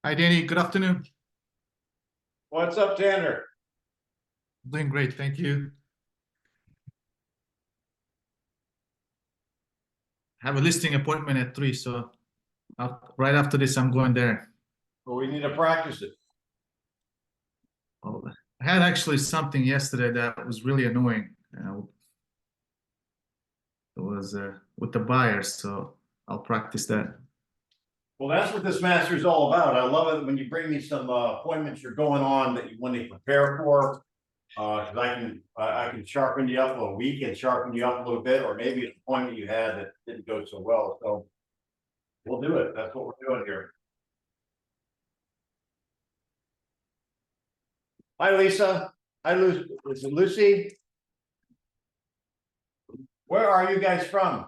Hi, Denny. Good afternoon. What's up, Tanner? Doing great, thank you. I have a listing appointment at 3, so right after this, I'm going there. Well, we need to practice it. Oh, I had actually something yesterday that was really annoying. It was with the buyers, so I'll practice that. Well, that's what this master is all about. I love it when you bring me some appointments you're going on that you want to prepare for. Because I can sharpen you up a week and sharpen you up a little bit, or maybe an appointment you had that didn't go so well. So we'll do it. That's what we're doing here. Hi, Lisa. Hi, Lucy. Is it Lucy? Where are you guys from?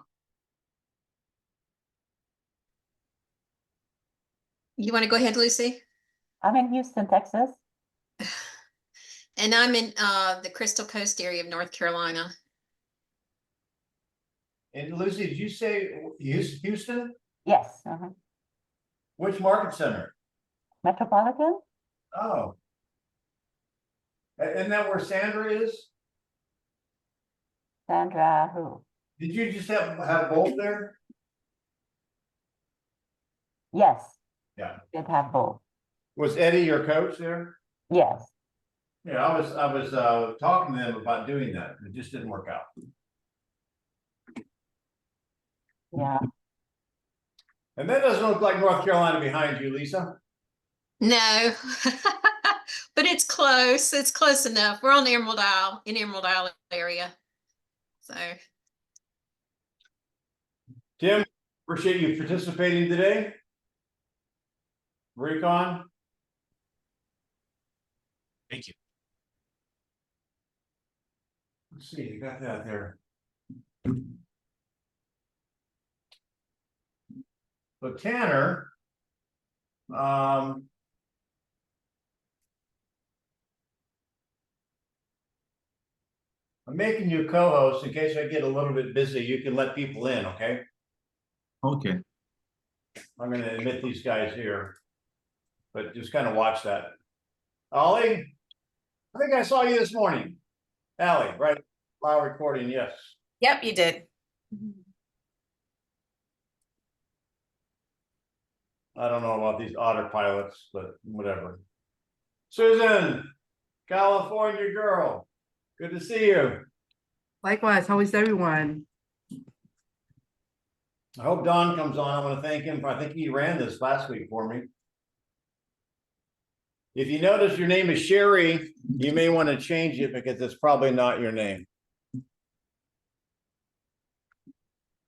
You want to go ahead, Lucy? I'm in Houston, Texas. And I'm in the Crystal Coast area of North Carolina. And Lucy, did you say Houston? Yes. Which market center? Metropolitan? Oh. Isn't that where Sandra is? Sandra who? Did you just have both there? Yes. Yeah. Did have both. Was Eddie your coach there? Yes. Yeah, I was talking to them about doing that. It just didn't work out. Yeah. And that doesn't look like North Carolina behind you, Lisa. No, but it's close. It's close enough. We're on the Emerald Isle, in Emerald Isle area. So. Tim, appreciate you participating today. Recon. Thank you. Let's see, you got that there. So Tanner, I'm making you co-host in case I get a little bit busy. You can let people in, okay? Okay. I'm going to admit these guys here, but just kind of watch that. Ollie, I think I saw you this morning. Allie, right? While recording, yes. Yep, you did. I don't know about these autopilots, but whatever. Susan, California girl, good to see you. Likewise, how is everyone? I hope Don comes on. I want to thank him. I think he ran this last week for me. If you notice your name is Sherry, you may want to change it because it's probably not your name.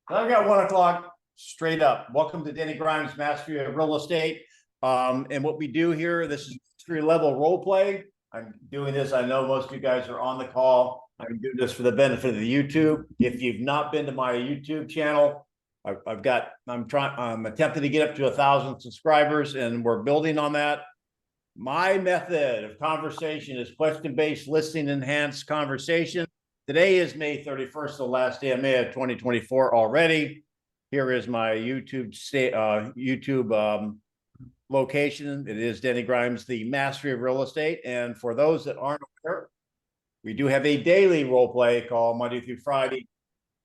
I've got 1 o'clock straight up. Welcome to Denny Grimes Mastery of Real Estate. And what we do here, this is mastery level role play. I'm doing this. I know most of you guys are on the call. I'm doing this for the benefit of the YouTube. If you've not been to my YouTube channel, I'm attempting to get up to 1,000 subscribers, and we're building on that. My method of conversation is question-based listening enhanced conversation. Today is May 31st, the last day of May of 2024 already. Here is my YouTube location. It is Denny Grimes, the Mastery of Real Estate. And for those that aren't aware, we do have a daily role play call Monday through Friday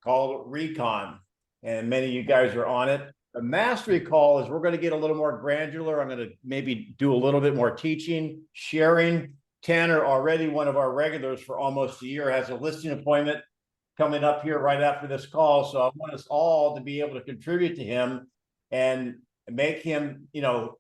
called Recon. And many of you guys are on it. The mastery call is we're going to get a little more granular. I'm going to maybe do a little bit more teaching, sharing. Tanner, already one of our regulars for almost a year, has a listing appointment coming up here right after this call. So I want us all to be able to contribute to him and make him,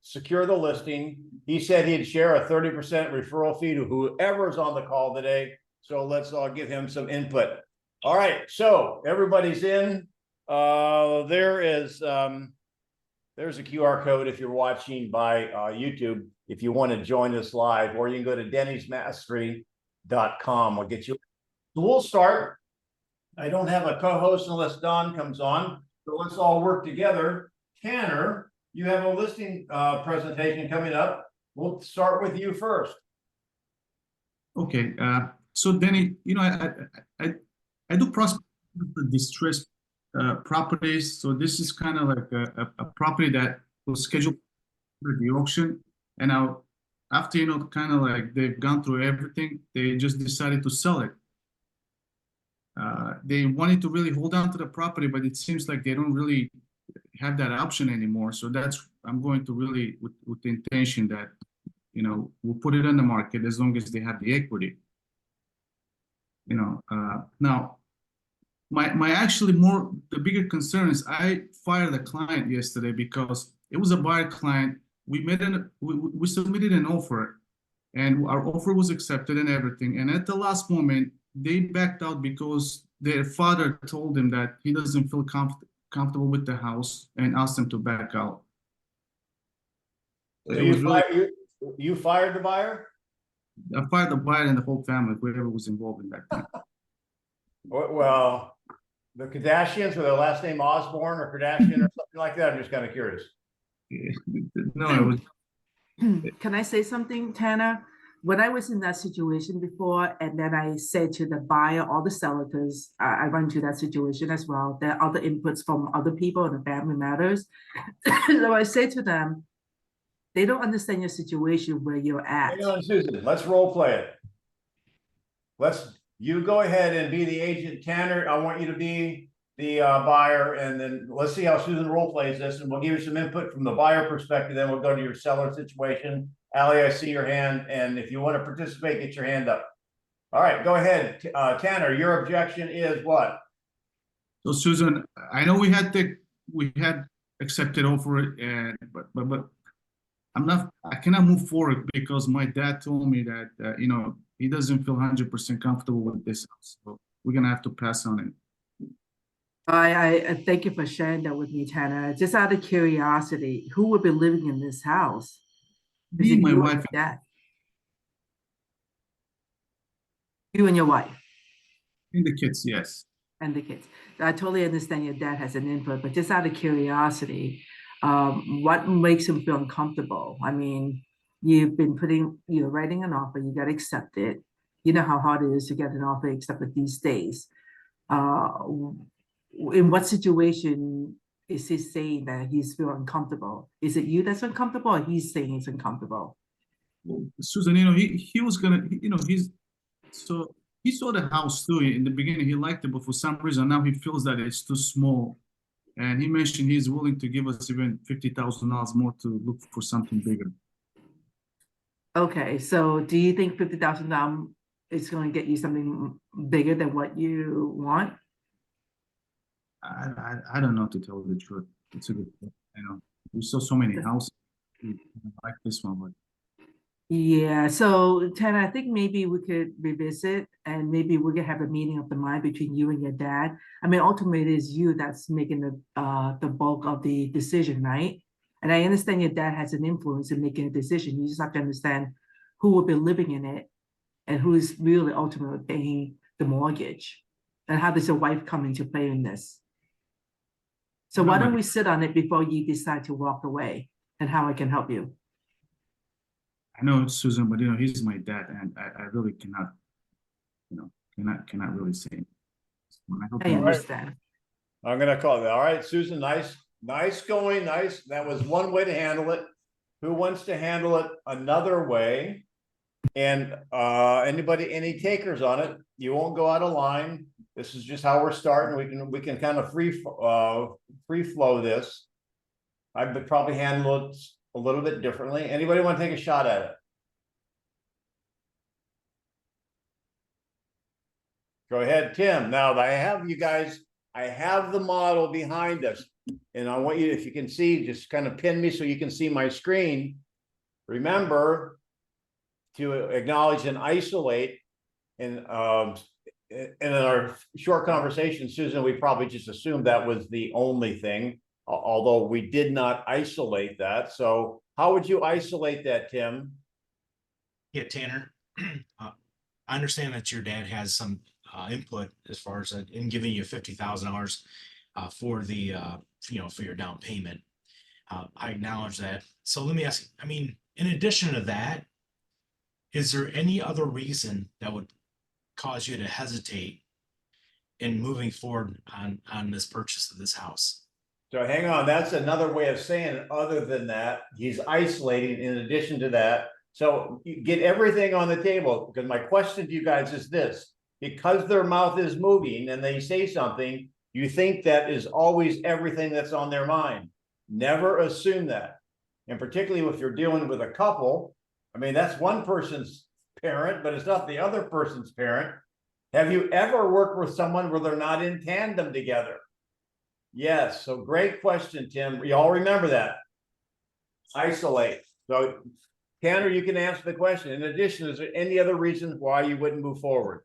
secure the listing. He said he'd share a 30% referral fee to whoever's on the call today. So let's all give him some input. All right. So everybody's in. There's a QR code if you're watching by YouTube, if you want to join us live, or you can go to dennysmastery.com. I'll get you. So we'll start. I don't have a co-host unless Don comes on. So let's all work together. Tanner, you have a listing presentation coming up. We'll start with you first. Okay. So Denny, I do prospect distressed properties. So this is kind of like a property that was scheduled for the auction. And now, after, kind of like they've gone through everything, they just decided to sell it. They wanted to really hold on to the property, but it seems like they don't really have that option anymore. So I'm going to really, with the intention that, we'll put it on the market as long as they have the equity. Now, my actually the bigger concern is I fired a client yesterday because it was a buyer client. We submitted an offer, and our offer was accepted and everything. And at the last moment, they backed out because their father told them that he doesn't feel comfortable with the house and asked them to back out. So It was really, you fired the buyer? I fired the buyer and the whole family, whoever was involved in that thing. Well, the Kardashians, with their last name Osborne or Kardashian or something like that. I'm just kind of curious. No, it was. Can I say something, Tanner? When I was in that situation before, and then I said to the buyer or the seller, because I run into that situation as well, there are other inputs from other people in the family matters. So I say to them, they don't understand your situation where you're at. Hang on, Susan, let's role play it. You go ahead and be the agent. Tanner, I want you to be the buyer, and then let's see how Susan role plays this, and we'll give you some input from the buyer perspective. Then we'll go to your seller situation. Allie, I see your hand, and if you want to participate, get your hand up. All right, go ahead. Tanner, your objection is what? So Susan, I know we had accepted offer, and but I cannot move forward because my dad told me that he doesn't feel 100% comfortable with this house. So we're gonna have to pass on it. I thank you for sharing that with me, Tanner. Just out of curiosity, who would be living in this house? Is Me, it my you or wife, your dad? You and your wife and the kids, yes. and the kids. I totally understand your dad has an input, but just out of curiosity, what makes him feel uncomfortable? I mean, you're writing an offer, you got accepted. You know how hard it is to get an offer accepted these days. In what situation is he saying that he's feeling uncomfortable? Is it you that's uncomfortable, or he's saying he's uncomfortable? Well, Susan, he was gonna, he saw the house too. In the beginning, he liked it, but for some reason now he feels that it's too small. And he mentioned he's willing to give us even $50,000 more to look for something bigger. Okay, so do you think $50,000 is going to get you something bigger than what you want? I don't know, to tell you the truth. It's a good, we saw so many houses like this one, but Yeah, so Tanner, I think maybe we could revisit, and maybe we could have a meeting of the mind between you and your dad. I mean, ultimately it is you that's making the bulk of the decision, right? And I understand your dad has an influence in making a decision. You just have to understand who will be living in it and who is really ultimately paying the mortgage. And how does your wife come into play in this? So why don't we sit on it before you decide to walk away, and how I can help you? I know it's Susan, but he's my dad, and I really cannot, cannot really say. I understand. I'm gonna call it. All right, Susan, nice going, nice. That was one way to handle it. Who wants to handle it another way? And any takers on it? You won't go out of line. This is just how we're starting. We can kind of free flow this. I would probably handle it a little bit differently. Anybody want to take a shot at it? Go ahead, Tim. Now that I have you guys, I have the model behind us, and I want you, if you can see, just kind of pin me so you can see my screen. Remember to acknowledge and isolate. And in our short conversation, Susan, we probably just assumed that was the only thing, although we did not isolate that. So how would you isolate that, Tim? Yeah, Tanner, I understand that your dad has some input as far as in giving you $50,000 for the for your down payment. I acknowledge that. So let me ask you, I mean, in addition to that, is there any other reason that would cause you to hesitate in moving forward on this purchase of this house? So hang on, that's another way of saying it. Other than that, he's isolating in addition to that. So you get everything on the table, because my question to you guys is this: because their mouth is moving and they say something, you think that is always everything that's on their mind. Never assume that. And particularly if you're dealing with a couple, I mean, that's one person's parent, but it's not the other person's parent. Have you ever worked with someone where they're not in tandem together? Yes, so great question, Tim. We all remember that. Isolate. So, Tanner, you can answer the question. In addition, is there any other reason why you wouldn't move forward?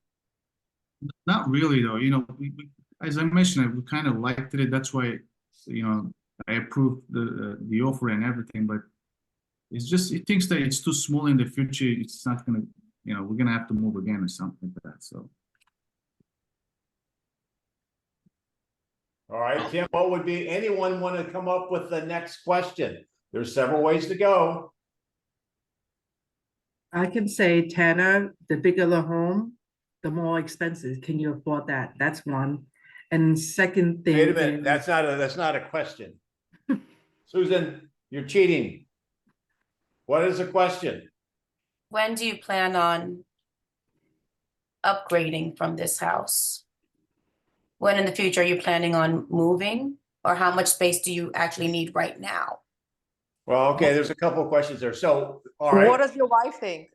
Not really, though. You know, as I mentioned, we kind of liked it. That's why, you know, I approved the offer and everything. But it's just, it thinks that it's too small in the future. It's not gonna, you know, we're gonna have to move again or something like that. So. All right, Tim, what would be, anyone want to come up with the next question? There's several ways to go. I can say, Tanner, the bigger the home, the more expensive. Can you afford that? That's one. And second thing. Wait a minute, is- that's not a question. Susan, you're cheating. What is the question? When do you plan on upgrading from this house? When in the future are you planning on moving, or how much space do you actually need right now? Well, okay, there's a couple of questions there. So, all What right. does your wife think?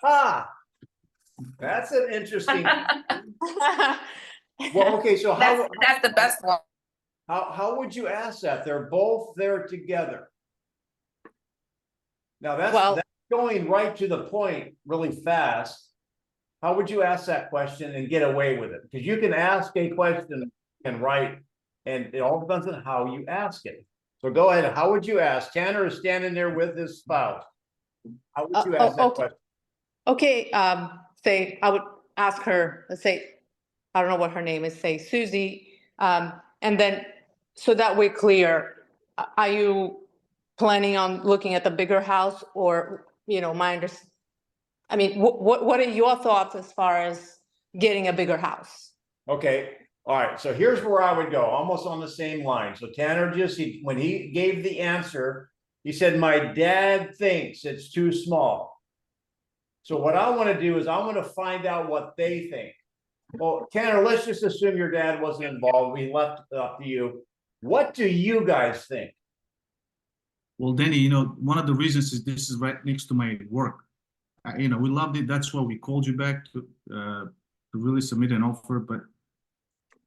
That's an interesting. Well, okay, so That's the best one. how would you ask that? They're both there together. Now Well- that's going right to the point really fast. How would you ask that question and get away with it? Because you can ask a question and write, and it all depends on how you ask it. So go ahead. How would you ask? Tanner is standing there with his spouse. How would you ask that okay. question? Okay, say, I would ask her, let's say, I don't know what her name is, say Susie, and then, so that we're clear, are you planning on looking at the bigger house, or, you know, I mean, what are your thoughts as far as getting a bigger house? Okay, all right, so here's where I would go, almost on the same line. So Tanner when he gave the answer, he said, my dad thinks it's too small. So what I want to do is I want to find out what they think. Well, Tanner, let's just assume your dad wasn't involved. We left it up to you. What do you guys think? Well, Denny, you know, one of the reasons is this is right next to my work. You know, we loved it. That's why we called you back to really submit an offer. But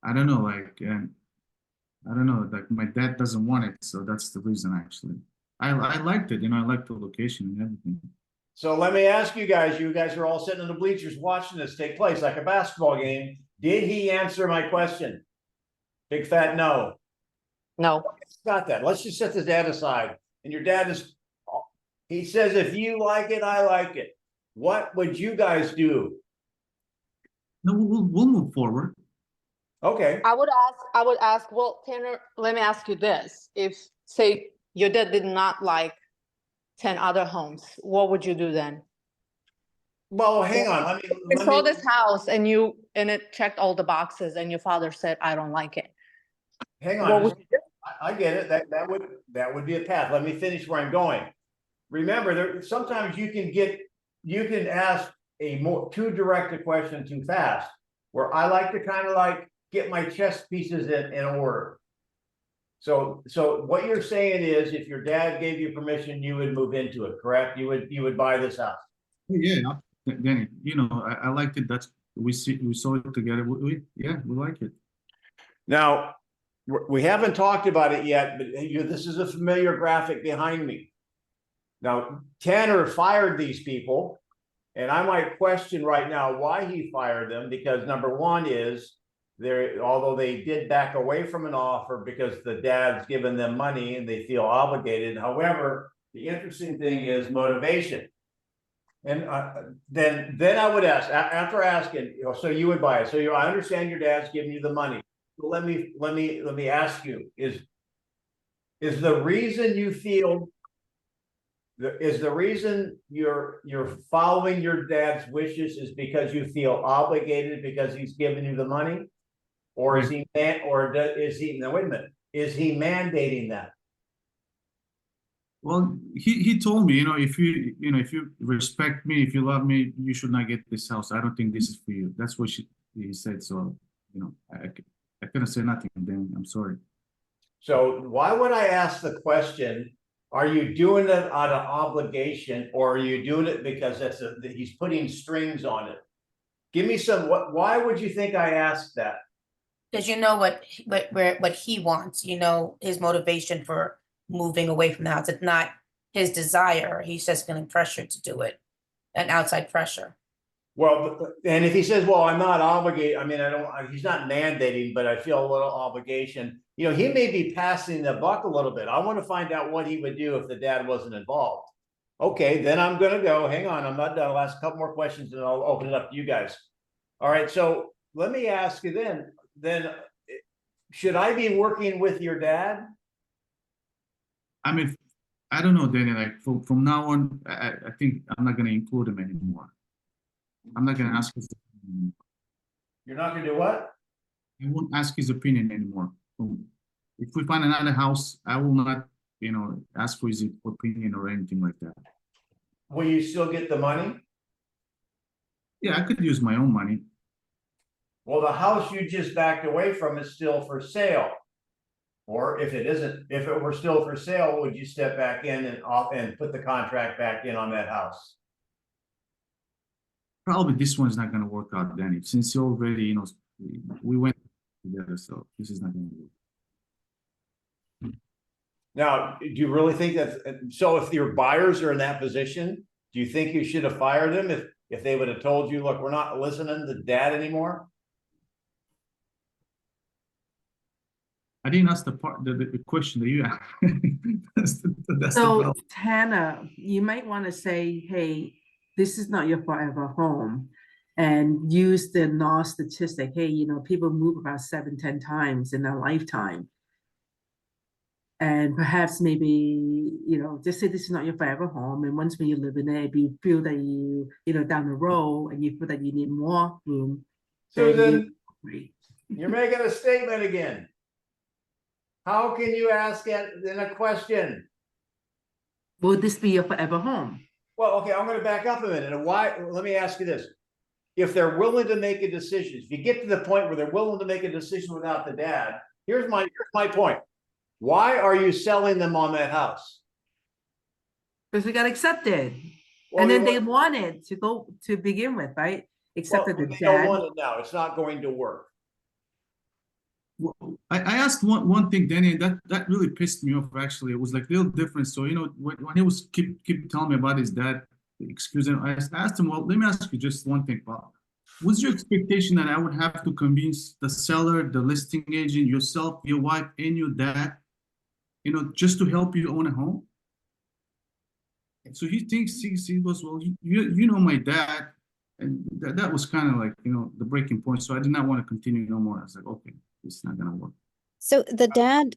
I don't know, like, I don't know, like my dad doesn't want it, so that's the reason actually. I liked it, you know, I liked the location and everything. So let me ask you guys are all sitting in the bleachers watching this take place like a basketball game. Did he answer my question? Big fat no. No, Got that. Let's just set the dad aside. And your dad he says, if you like it, I like it. What would you guys do? No, we'll move forward. Okay, I would ask, well, Tanner, let me ask you this. If, say, your dad did not like 10 other homes, what would you do then? well, hang on. You saw this house and it checked all the boxes and your father said, I don't like it. Hang What on. would you do? I get it. That would be a path. Let me finish where I'm going. Remember, sometimes you can ask too direct a question too fast, where I like to kind of like get my chess pieces in order. So what you're saying is, if your dad gave you permission, you would move into it, correct? You would buy this house. Yeah, Denny, you know, I liked it. We saw it together. We like it. Now, we haven't talked about it yet, but this is a familiar graphic behind me. Now, Tanner fired these people, and I might question right now why he fired them, because number one is, although they did back away from an offer because the dad's given them money and they feel obligated. However, the interesting thing is motivation. And then I would ask, after asking, you know, so you would buy it. So I understand your dad's giving you the money. So let me ask you, is the reason you feel, is the reason you're following your dad's wishes is because you feel obligated because he's giving you the money? Or is he, no, wait a minute. Is he mandating that? Well, he told me, if you respect me, if you love me, you should not get this house. I don't think this is for you. That's what he said. So, I couldn't say nothing then. I'm sorry. So why would I ask the question, are you doing it out of obligation, or are you doing it because he's putting strings on it? Give me why would you think I asked that? Because you know what he wants, you know, his motivation for moving away from the house. It's not his desire. He's just feeling pressured to do it, an outside pressure. Well, and if he says, well, I'm not obligated, I mean, he's not mandating, but I feel a little obligation. He may be passing the buck a little bit. I want to find out what he would do if the dad wasn't involved. Okay, then I'm going to go. Hang on, I'm not done. I'll ask a couple more questions and I'll open it up to you guys. All right, so let me ask you then, should I be working with your dad? I mean, I don't know, Danny, like from now on, I think I'm not gonna include him anymore. I'm not gonna ask his opinion. You're not going to do what? I won't ask his opinion anymore. If we find another house, I will not, ask for his opinion or anything like that. Will you still get the money? Yeah, I could use my own money. Well, the house you just backed away from is still for sale. Or if it isn't, if it were still for sale, would you step back in and put the contract back in on that house? Probably this one's not gonna work out, Danny, since you already, we went together, so this is not gonna work. Now, do you really think so if your buyers are in that position, do you think you should have fired them if they would have told you, look, we're not listening to dad anymore? I didn't ask the question that you asked. That's the So problem. Tana, you might want to say, hey, this is not your forever home, and use the NAR statistic. Hey, people move about 7-10 times in their lifetime. And perhaps maybe, just say this is not your forever home. And once when you live in it, if you feel that down the road and you feel that you need more room. Susan, you're making a statement again. How can you ask it in a question? Will this be your forever home? Well, okay, I'm going to back up a minute. And why? Let me ask you this. If they're willing to make a decision, if you get to the point where they're willing to make a decision without the dad, here's my point. Why are you selling them on that house? Because we got accepted. Well, and then they wanted to go to begin with, right? Accepted the they dad. don't want it now. It's not going to work. Well, I asked one thing, Danny, that really pissed me off. Actually, it was like a little different. So when he was keep telling me about his dad, excusing, I asked him, well, let me ask you just one thing, Bob. Was your expectation that I would have to convince the seller, the listing agent, yourself, your wife, and your dad, just to help you own a home? So he thinks he goes, well, you know my dad, and that was kind of like the breaking point. So I did not want to continue no more. I was like, okay, it's not gonna work. So the dad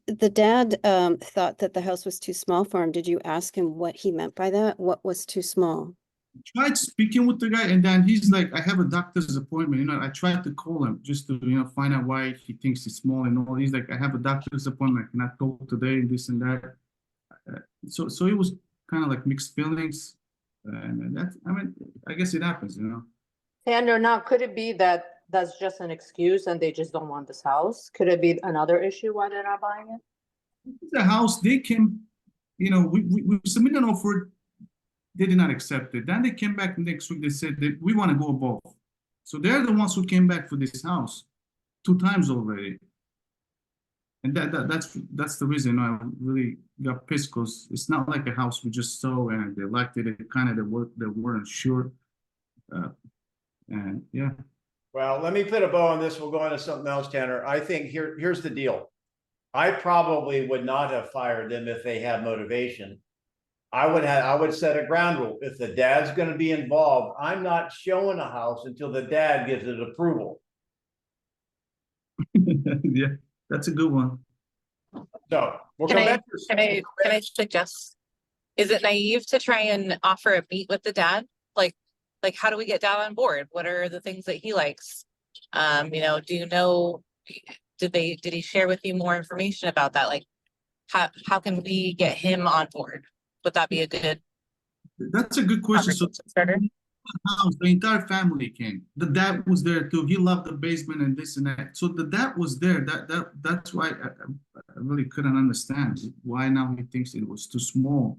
thought that the house was too small for him. Did you ask him what he meant by that? What was too small? I tried speaking with the guy, and then he's like, I have a doctor's appointment. I tried to call him just to find out why he thinks it's small and all. He's like, I have a doctor's appointment, I cannot go today, and this and that. So it was kind of like mixed feelings, and that's, I guess it happens, Tanner, now could it be that that's just an excuse and they just don't want this house? Could it be another issue why they're not buying it? The house, they came, we submitted an offer, they did not accept it. Then they came back next week, they said that we want to go above. So they're the ones who came back for this house 2 times already. And that's the reason I really got pissed, because it's not like a house we just saw and they liked it. They weren't sure. And yeah. Well, let me put a bow on this. We'll go on to something else, Tanner. I think here's the deal. I probably would not have fired them if they had motivation. I would set a ground rule. If the dad's going to be involved, I'm not showing a house until the dad gives it approval. Yeah, that's a good one. So we'll Can go I, back can I suggest, is it naive to try and offer a meet with the dad? Like how do we get dad on board? What are the things that he likes? did he share with you more information about that? Like, how can we get him on board? Would that be a good That's a good question. So conversation starter? house, the entire family came. The dad was there too. He loved the basement and this and that. So the dad was there. That's why I really couldn't understand why now he thinks it was too small.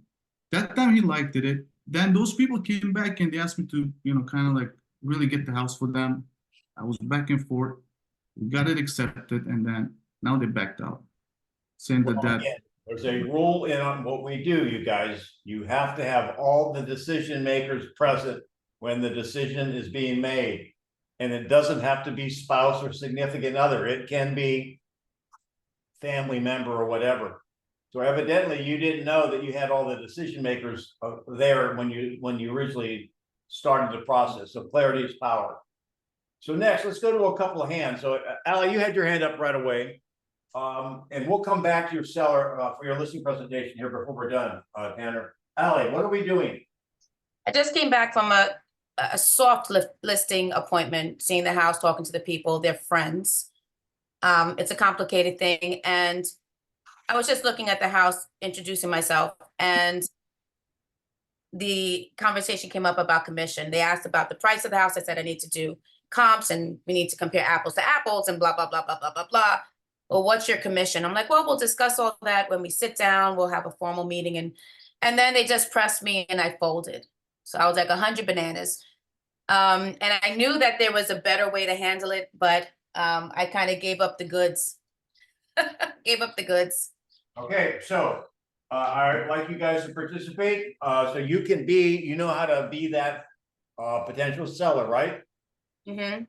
That time he liked it. Then those people came back and they asked me to, kind of like really get the house for them. I was back and forth. We got it accepted, and then now they backed out, saying that Well, again, there's a rule in on what we do, you guys. You have to have all the decision makers present when the decision is being made. And it doesn't have to be spouse or significant other. It can be family member or whatever. So evidently you didn't know that you had all the decision makers there when you originally started the process. So clarity is power. So next, let's go to a couple of hands. So Allie, you had your hand up right away. And we'll come back to your seller for your listing presentation here before we're done, Tanner. Allie, what are we doing? I just came back from a soft listing appointment, seeing the house, talking to the people, they're friends. It's a complicated thing. And I was just looking at the house, introducing myself, and the conversation came up about commission. They asked about the price of the house. I said, I need to do comps and we need to compare apples to apples and blah, blah, blah, blah, blah, blah, blah. Well, what's your commission? I'm like, well, we'll discuss all that when we sit down, we'll have a formal meeting. And then they just pressed me and I folded. So I was like 100 bananas. And I knew that there was a better way to handle it, but I kind of gave up the goods. Gave up the goods. Okay, so I'd like you guys to participate. So you can be, you know how to be that potential seller, right? Mm-hmm.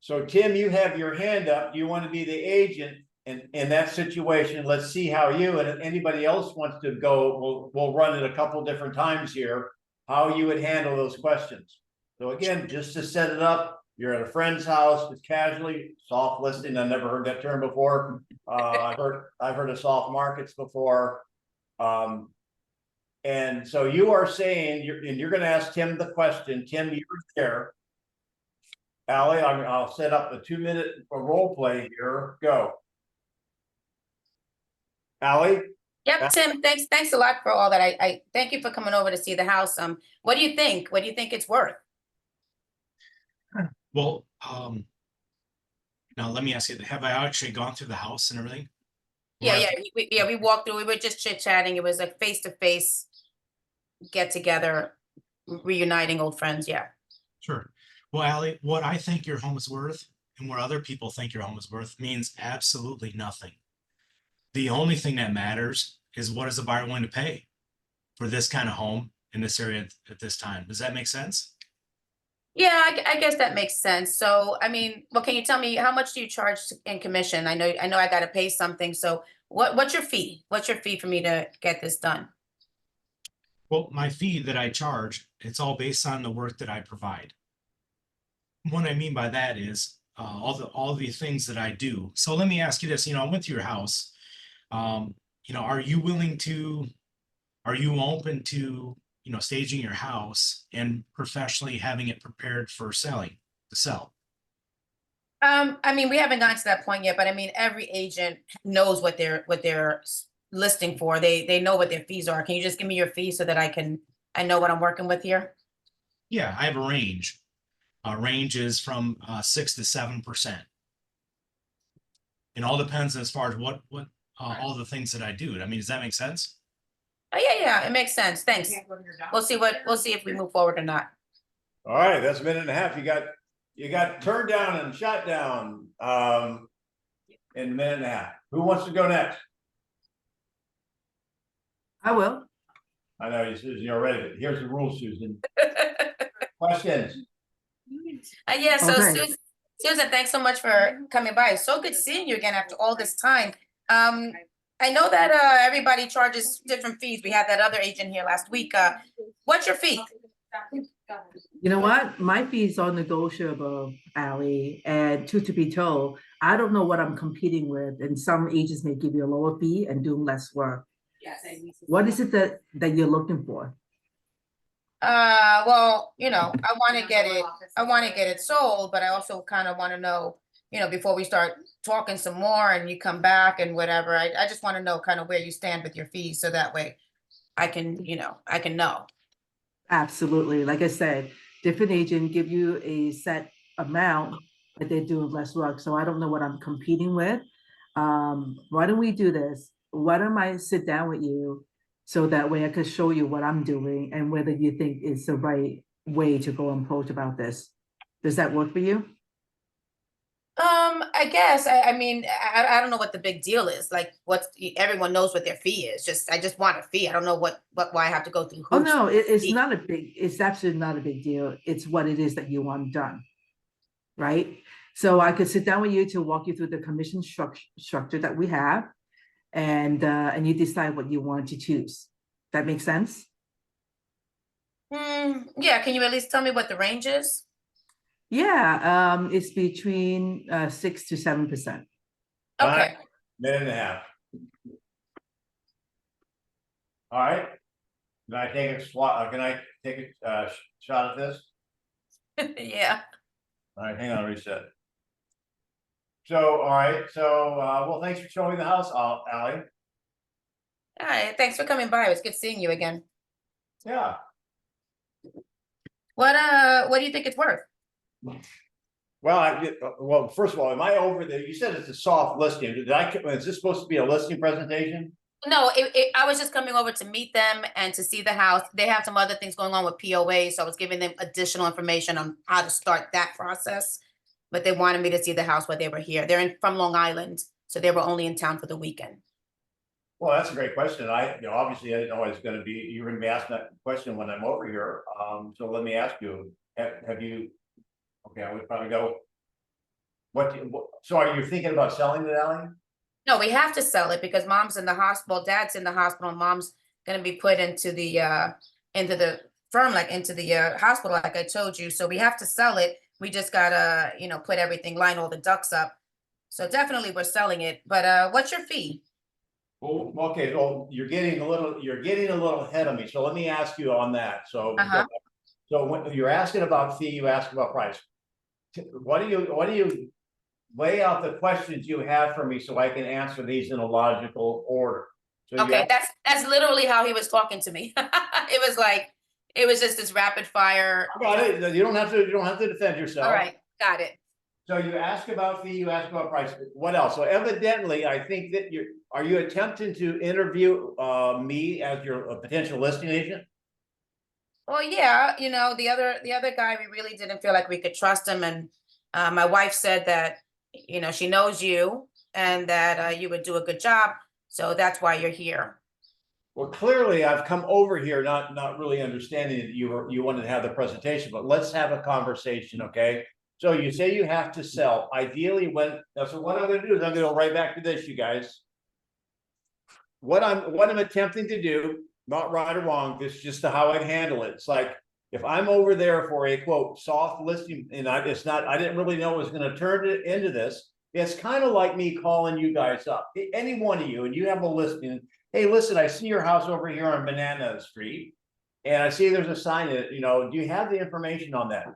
So Tim, you have your hand up. You want to be the agent in that situation. Let's see how you, and if anybody else wants to go, we'll run it a couple different times here, how you would handle those questions. So again, just to set it up, you're at a friend's house, it's casually, soft listing. I've never heard that term before. I've heard of soft markets before. And so you are saying, you're going to ask Tim the question. Tim, you're there. Allie, I'll set up a 2-minute role play here. Go. Allie? Yep, Tim, thanks a lot for all that. I thank you for coming over to see the house. What do you think? What do you think it's worth? Well, now let me ask you, have I actually gone through the house and everything? Yeah, we walked through, we were just chit-chatting. It was a face-to-face get together, reuniting old friends, yeah. Sure. Well, Allie, what I think your home is worth and what other people think your home is worth means absolutely nothing. The only thing that matters is what is the buyer willing to pay for this kind of home in this area at this time. Does that make sense? Yeah, I guess that makes sense. So, I mean, well, can you tell me how much do you charge in commission? I know I got to pay something. So what's your fee? What's your fee for me to get this done? Well, my fee that I charge, it's all based on the work that I provide. What I mean by that is all the things that I do. So let me ask you this, I went to your house. Are you open to, staging your house and professionally having it prepared for to sell? I mean, we haven't gotten to that point yet, but I mean, every agent knows what they're listing for. They know what their fees are. Can you just give me your fee so that I know what I'm working with here? Yeah, I have a range. Range is from 6 to 7%. It all depends as far as what all the things that I do. I mean, does that make sense? Oh, yeah, it makes sense. Thanks. We'll see if we move forward or not. All right, that's a minute and a half. You got turned down and shot down in a minute and a half. Who wants to go next? I will. I know, Susan, you're ready, but here's the rules, Susan. Questions? Yeah, so Okay. Susan, thanks so much for coming by. It's so good seeing you again after all this time. I know that everybody charges different fees. We had that other agent here last week. What's your fee? You know what? My fees are negotiable, Ally, and truth to be told, I don't know what I'm competing with, and some agents may give you a lower fee and do less work. What is it that you're looking for? Well, I want to get it sold, but I also kind of want to know before we start talking some more and you come back and whatever. I just want to know kind of where you stand with your fees, so that way I can, I can know. Absolutely. Like I said, different agent give you a set amount, but they're doing less work. So I don't know what I'm competing with. Why don't we do this? Why don't I sit down with you so that way I could show you what I'm doing and whether you think it's the right way to go and approach about this. Does that work for you? I guess, I mean, I don't know what the big deal is. Like, everyone knows what their fee is. I just want a fee. I don't know why I have to go through Oh, hoops. no, it's not a big, it's absolutely not a big deal. It's what it is that you want done. Right? So I could sit down with you to walk you through the commission structure that we have, and you decide what you want to choose. That makes sense? Yeah, can you at least tell me what the range is? Yeah, it's between 6 to 7%. Okay. Minute and a half. All right. Can I take a shot at this? Yeah. All right, hang on, reset. So, all right, so, well, thanks for showing me the house, Ally. All right, thanks for coming by. It was good seeing you again. Yeah. What do you think it's worth? Well, first of all, am I over there? You said it's a soft listing. Is this supposed to be a listing presentation? No, I was just coming over to meet them and to see the house. They have some other things going on with POA, so I was giving them additional information on how to start that process. But they wanted me to see the house while they were here. They're from Long Island, so they were only in town for the weekend. Well, that's a great question. Obviously I didn't know it's gonna be, you're gonna be asking that question when I'm over here. So let me ask you, have you, okay, I would probably go. So are you thinking about selling it, Ally? No, we have to sell it because mom's in the hospital, dad's in the hospital, mom's gonna be put into the firm, like into the hospital, like I told you. So we have to sell it. We just gotta, put everything, line all the ducks up. So definitely we're selling it. But what's your fee? Oh, okay, well, you're getting a little ahead of me. So let me ask you on that. So so when you're asking about fee, you ask about price. What do you lay out the questions you have for me so I can answer these in a logical order? So Okay, that's literally how he was talking to me. It was just this rapid fire. Got it. You don't have to defend yourself. All right, got it. So you ask about fee, you ask about price. What else? So evidently, I think that are you attempting to interview me as your potential listing agent? Well, yeah, the other guy, we really didn't feel like we could trust him, and my wife said that she knows you and that you would do a good job, so that's why you're here. Well, clearly I've come over here not really understanding that you wanted to have the presentation, but let's have a conversation, okay? So you say you have to sell. Ideally, so what I'm going to do is I'm going to go right back to this, you guys. What I'm attempting to do, not right or wrong, this is just how I'd handle it. It's like if I'm over there for a quote soft listing, and I didn't really know it was going to turn it into this. It's kind of like me calling you guys up, any one of you, and you have a listing. Hey, listen, I see your house over here on Banana Street, and I see there's a sign that, do you have the information on that?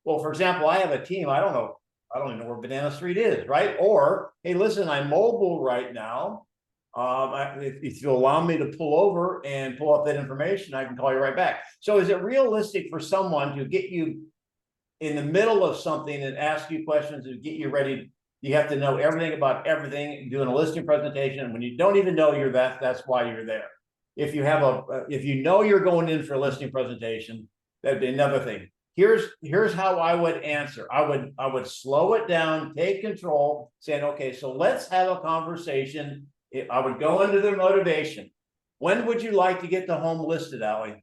Well, for example, I have a team. I don't even know where Banana Street is, right? Or, hey, listen, I'm mobile right now. If you allow me to pull over and pull up that information, I can call you right back. So is it realistic for someone to get you in the middle of something and ask you questions and get you ready? You have to know everything about everything, doing a listing presentation. When you don't even know that's why you're there. If you have if you know you're going in for a listing presentation, that'd be another thing. Here's how I would answer. I would slow it down, take control, saying, okay, so let's have a conversation. I would go into their motivation. When would you like to get the home listed, Ally?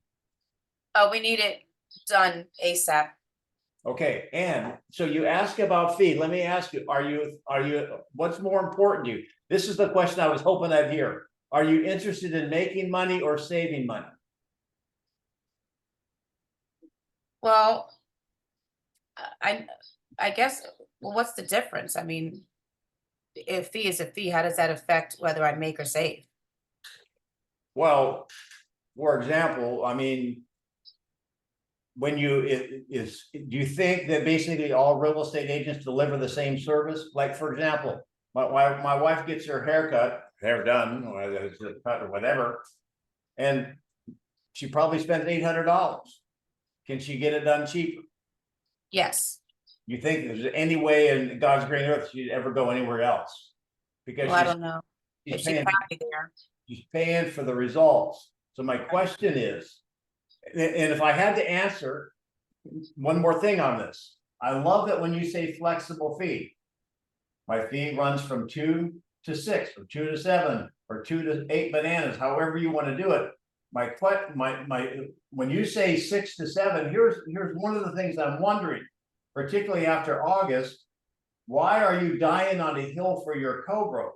We need it done ASAP. Okay, and so you ask about fee. Let me ask you, are you what's more important to you? This is the question I was hoping I'd hear. Are you interested in making money or saving money? Well, I guess, well, what's the difference? I mean, if fee is a fee, how does that affect whether I make or save? Well, for example, I mean, when you, do you think that basically all real estate agents deliver the same service? Like, for example, my wife gets her hair done, or it's a cut or whatever, and she probably spends $800. Can she get it done cheaper? Yes. You think there's any way in God's green earth she'd ever go anywhere else? Because Well, I don't know. If she's she's paying, happy there. she's paying for the results. So my question is, and if I had to answer, one more thing on this. I love that when you say flexible fee, my fee runs from 2 to 6, or 2 to 7, or 2 to 8 bananas, however you want to do it. When you say 6 to 7, here's one of the things I'm wondering, particularly after August, why are you dying on a hill for your co-broke?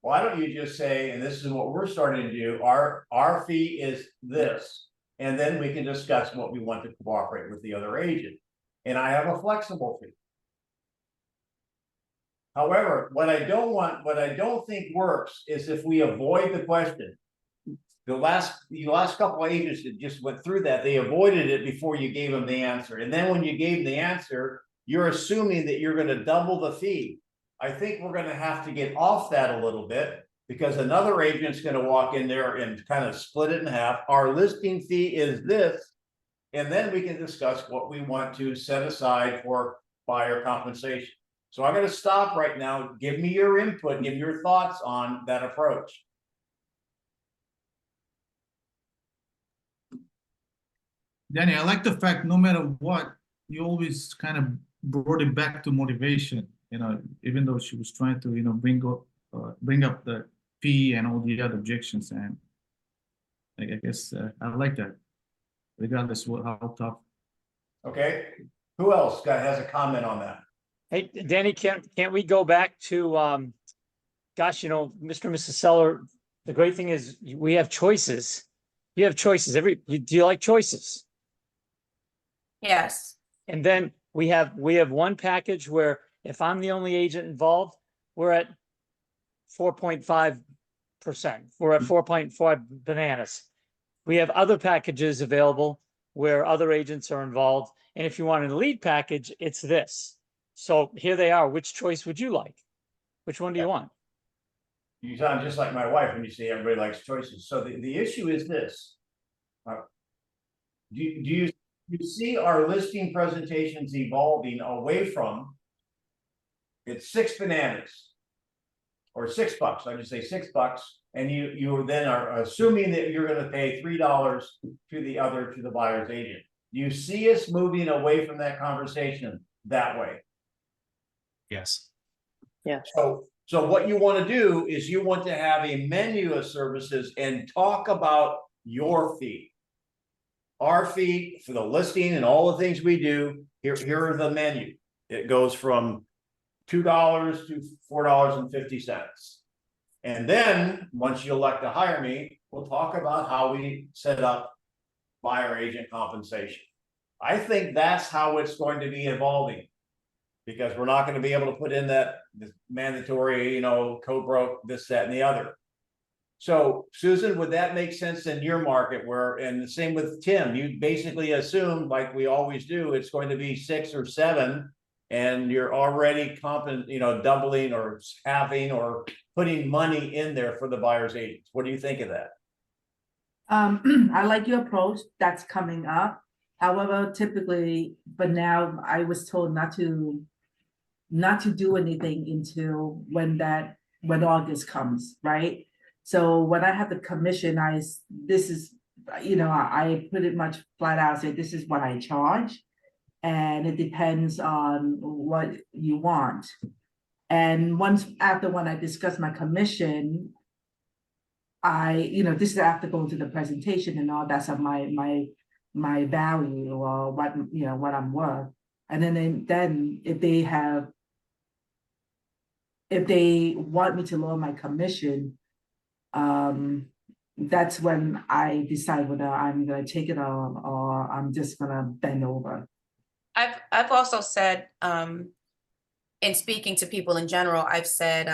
Why don't you just say, and this is what we're starting to do, our fee is this, and then we can discuss what we want to cooperate with the other agent. And I have a flexible fee. However, what I don't think works is if we avoid the question. The last couple of agents that just went through that, they avoided it before you gave them the answer. And then when you gave the answer, you're assuming that you're going to double the fee. I think we're going to have to get off that a little bit, because another agent's going to walk in there and kind of split it in half. Our listing fee is this, and then we can discuss what we want to set aside for buyer compensation. So I'm going to stop right now. Give me your input, give me your thoughts on that approach. Danny, I like the fact no matter what, you always kind of brought it back to motivation. You know, even though she was trying to, bring up the fee and all the other objections, and I guess I like that, regardless of how tough. Okay, who else has a comment on that? Hey, Danny, can't we go back to, gosh, Mr. and Mrs. Seller, the great thing is we have choices. You have choices. Do you like choices? Yes. And then we have one package where if I'm the only agent involved, we're at 4.5%. We're at 4.5 bananas. We have other packages available where other agents are involved. And if you want a lead package, it's this. So here they are. Which choice would you like? Which one do you want? You sound just like my wife when you say everybody likes choices. So the issue is this. Do you see our listing presentations evolving away from it's 6 bananas or $6? I just say $6, and you then are assuming that you're going to pay $3 to the buyer's agent. You see us moving away from that conversation that way. Yes. Yeah. So what you want to do is you want to have a menu of services and talk about your fee. Our fee for the listing and all the things we do, here are the menu. It goes from $2 to $4.50. And then once you elect to hire me, we'll talk about how we set up buyer agent compensation. I think that's how it's going to be evolving, because we're not going to be able to put in that mandatory, co-broke, this, that, and the other. So Susan, would that make sense in your market and the same with Tim, you basically assume, like we always do, it's going to be 6 or 7, and you're already doubling or halving or putting money in there for the buyer's agents. What do you think of that? I like your approach that's coming up. However, typically, but now I was told not to do anything until when August comes, right? So when I have the commission, I pretty much flat out say, this is what I charge. And it depends on what you want. And when I discuss my commission, this is after going to the presentation and all that's of my value or what I'm worth. And then if they want me to lower my commission, that's when I decide whether I'm gonna take it or I'm just gonna bend over. I've also said, in speaking to people in general, I've said,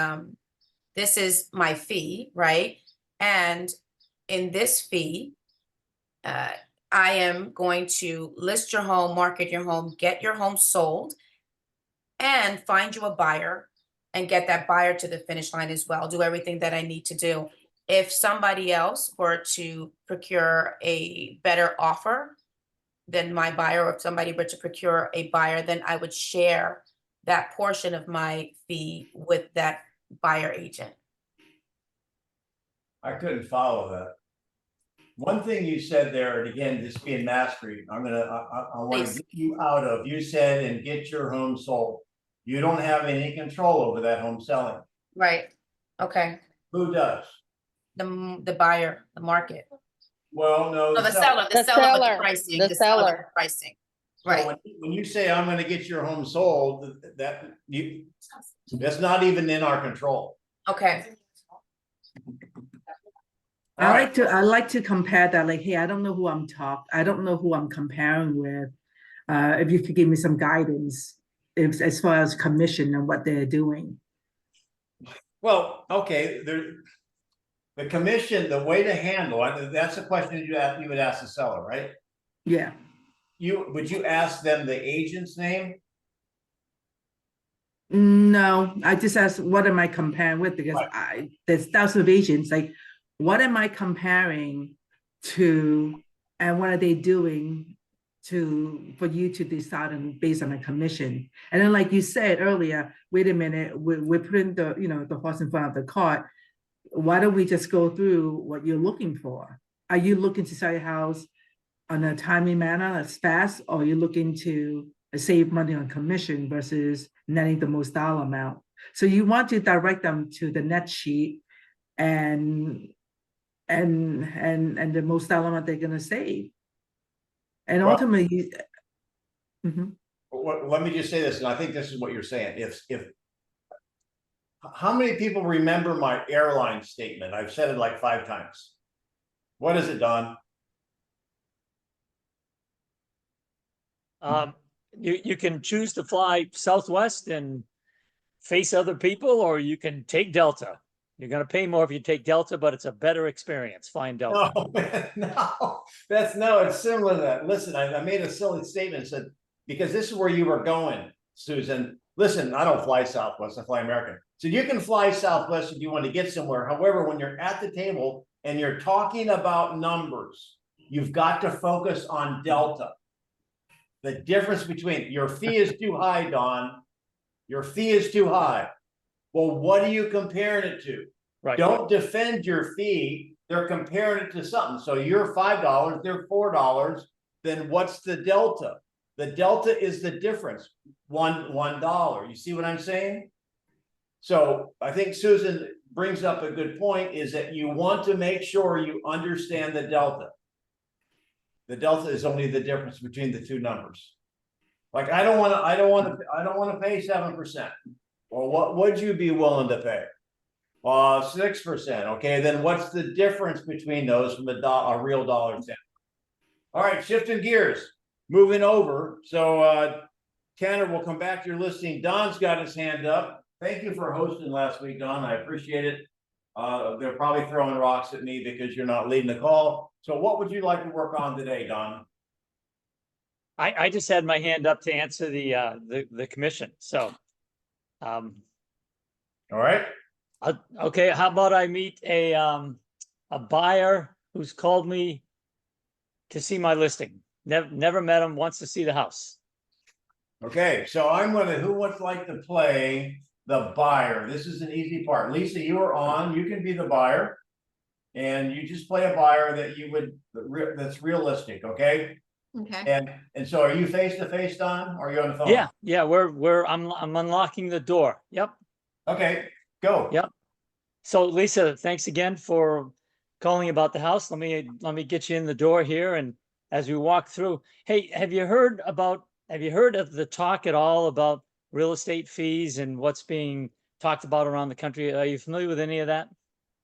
this is my fee, right? And in this fee, I am going to list your home, market your home, get your home sold, and find you a buyer and get that buyer to the finish line as well. Do everything that I need to do. If somebody else were to procure a better offer than my buyer, or if somebody were to procure a buyer, then I would share that portion of my fee with that buyer agent. I couldn't follow that. One thing you said there, and again, this being mastery, I want Please. to get you out of, you said, and get your home sold. You don't have any control over that home selling. Right. Okay. Who does? The buyer, the market. Well, no. No, the seller, The with the seller, pricing, the the seller with seller. the pricing. So Right. when you say I'm gonna get your home sold, that's not even in our control. Okay. All right. I like to compare that, like, hey, I don't know who I don't know who I'm comparing with. If you could give me some guidance, if as far as commission and what they're doing. Well, okay, the commission, the way to handle, that's a question you would ask the seller, right? Yeah. Would you ask them the agent's name? No, I just asked, what am I comparing with? Because there's thousands of agents, like, what am I comparing to, and what are they doing for you to decide on based on a commission? And then, like you said earlier, wait a minute, we're putting the horse in front of the cart. Why don't we just go through what you're looking for? Are you looking to sell your house on a timely manner, that's fast, or are you looking to save money on commission versus netting the most dollar amount? So you want to direct them to the net sheet and the most dollar amount they're gonna save. And Well- ultimately, Mhm. Let me just say this, and I think this is what you're saying. If how many people remember my airline statement? I've said it like 5 times. What is it, Don? You can choose to fly Southwest and face other people, or you can take Delta. You're gonna pay more if you take Delta, but it's a better experience flying Delta. No, man, no, it's similar to that. Listen, I made a silly statement, said, because this is where you were going, Susan. Listen, I don't fly Southwest, I fly American. So you can fly Southwest if you want to get somewhere. However, when you're at the table and you're talking about numbers, you've got to focus on Delta. The difference between your fee is too high, Don. Your fee is too high. Well, what are you comparing it to? Right. Don't defend your fee. They're comparing it to something. So you're $5, they're $4. Then what's the delta? The delta is the difference. $1. You see what I'm saying? So I think Susan brings up a good point, is that you want to make sure you understand the delta. The delta is only the difference between the two numbers. Like, I don't want to pay 7%. Well, what would you be willing to pay? 6%. Okay, then what's the difference between those from a real dollar standpoint? All right, shifting gears, moving over. So Tanner, we'll come back to your listing. Don's got his hand up. Thank you for hosting last week, Don. I appreciate it. They're probably throwing rocks at me because you're not leading the call. So what would you like to work on today, Don? I just had my hand up to answer the commission. So, all right. Okay. How about I meet a buyer who's called me to see my listing. Never met him, wants to see the house. Okay, so who would like to play the buyer? This is an easy part. Lisa, you are on. You can be the buyer, and you just play a buyer that's realistic. Okay. Okay. And so, are you face to face, Don? Or are you on the phone? Yeah. I'm unlocking the door. Yep. Okay, go. Yep. So Lisa, thanks again for calling about the house. Let me get you in the door here, and as we walk through, hey, have you heard of the talk at all about real estate fees and what's being talked about around the country? Are you familiar with any of that?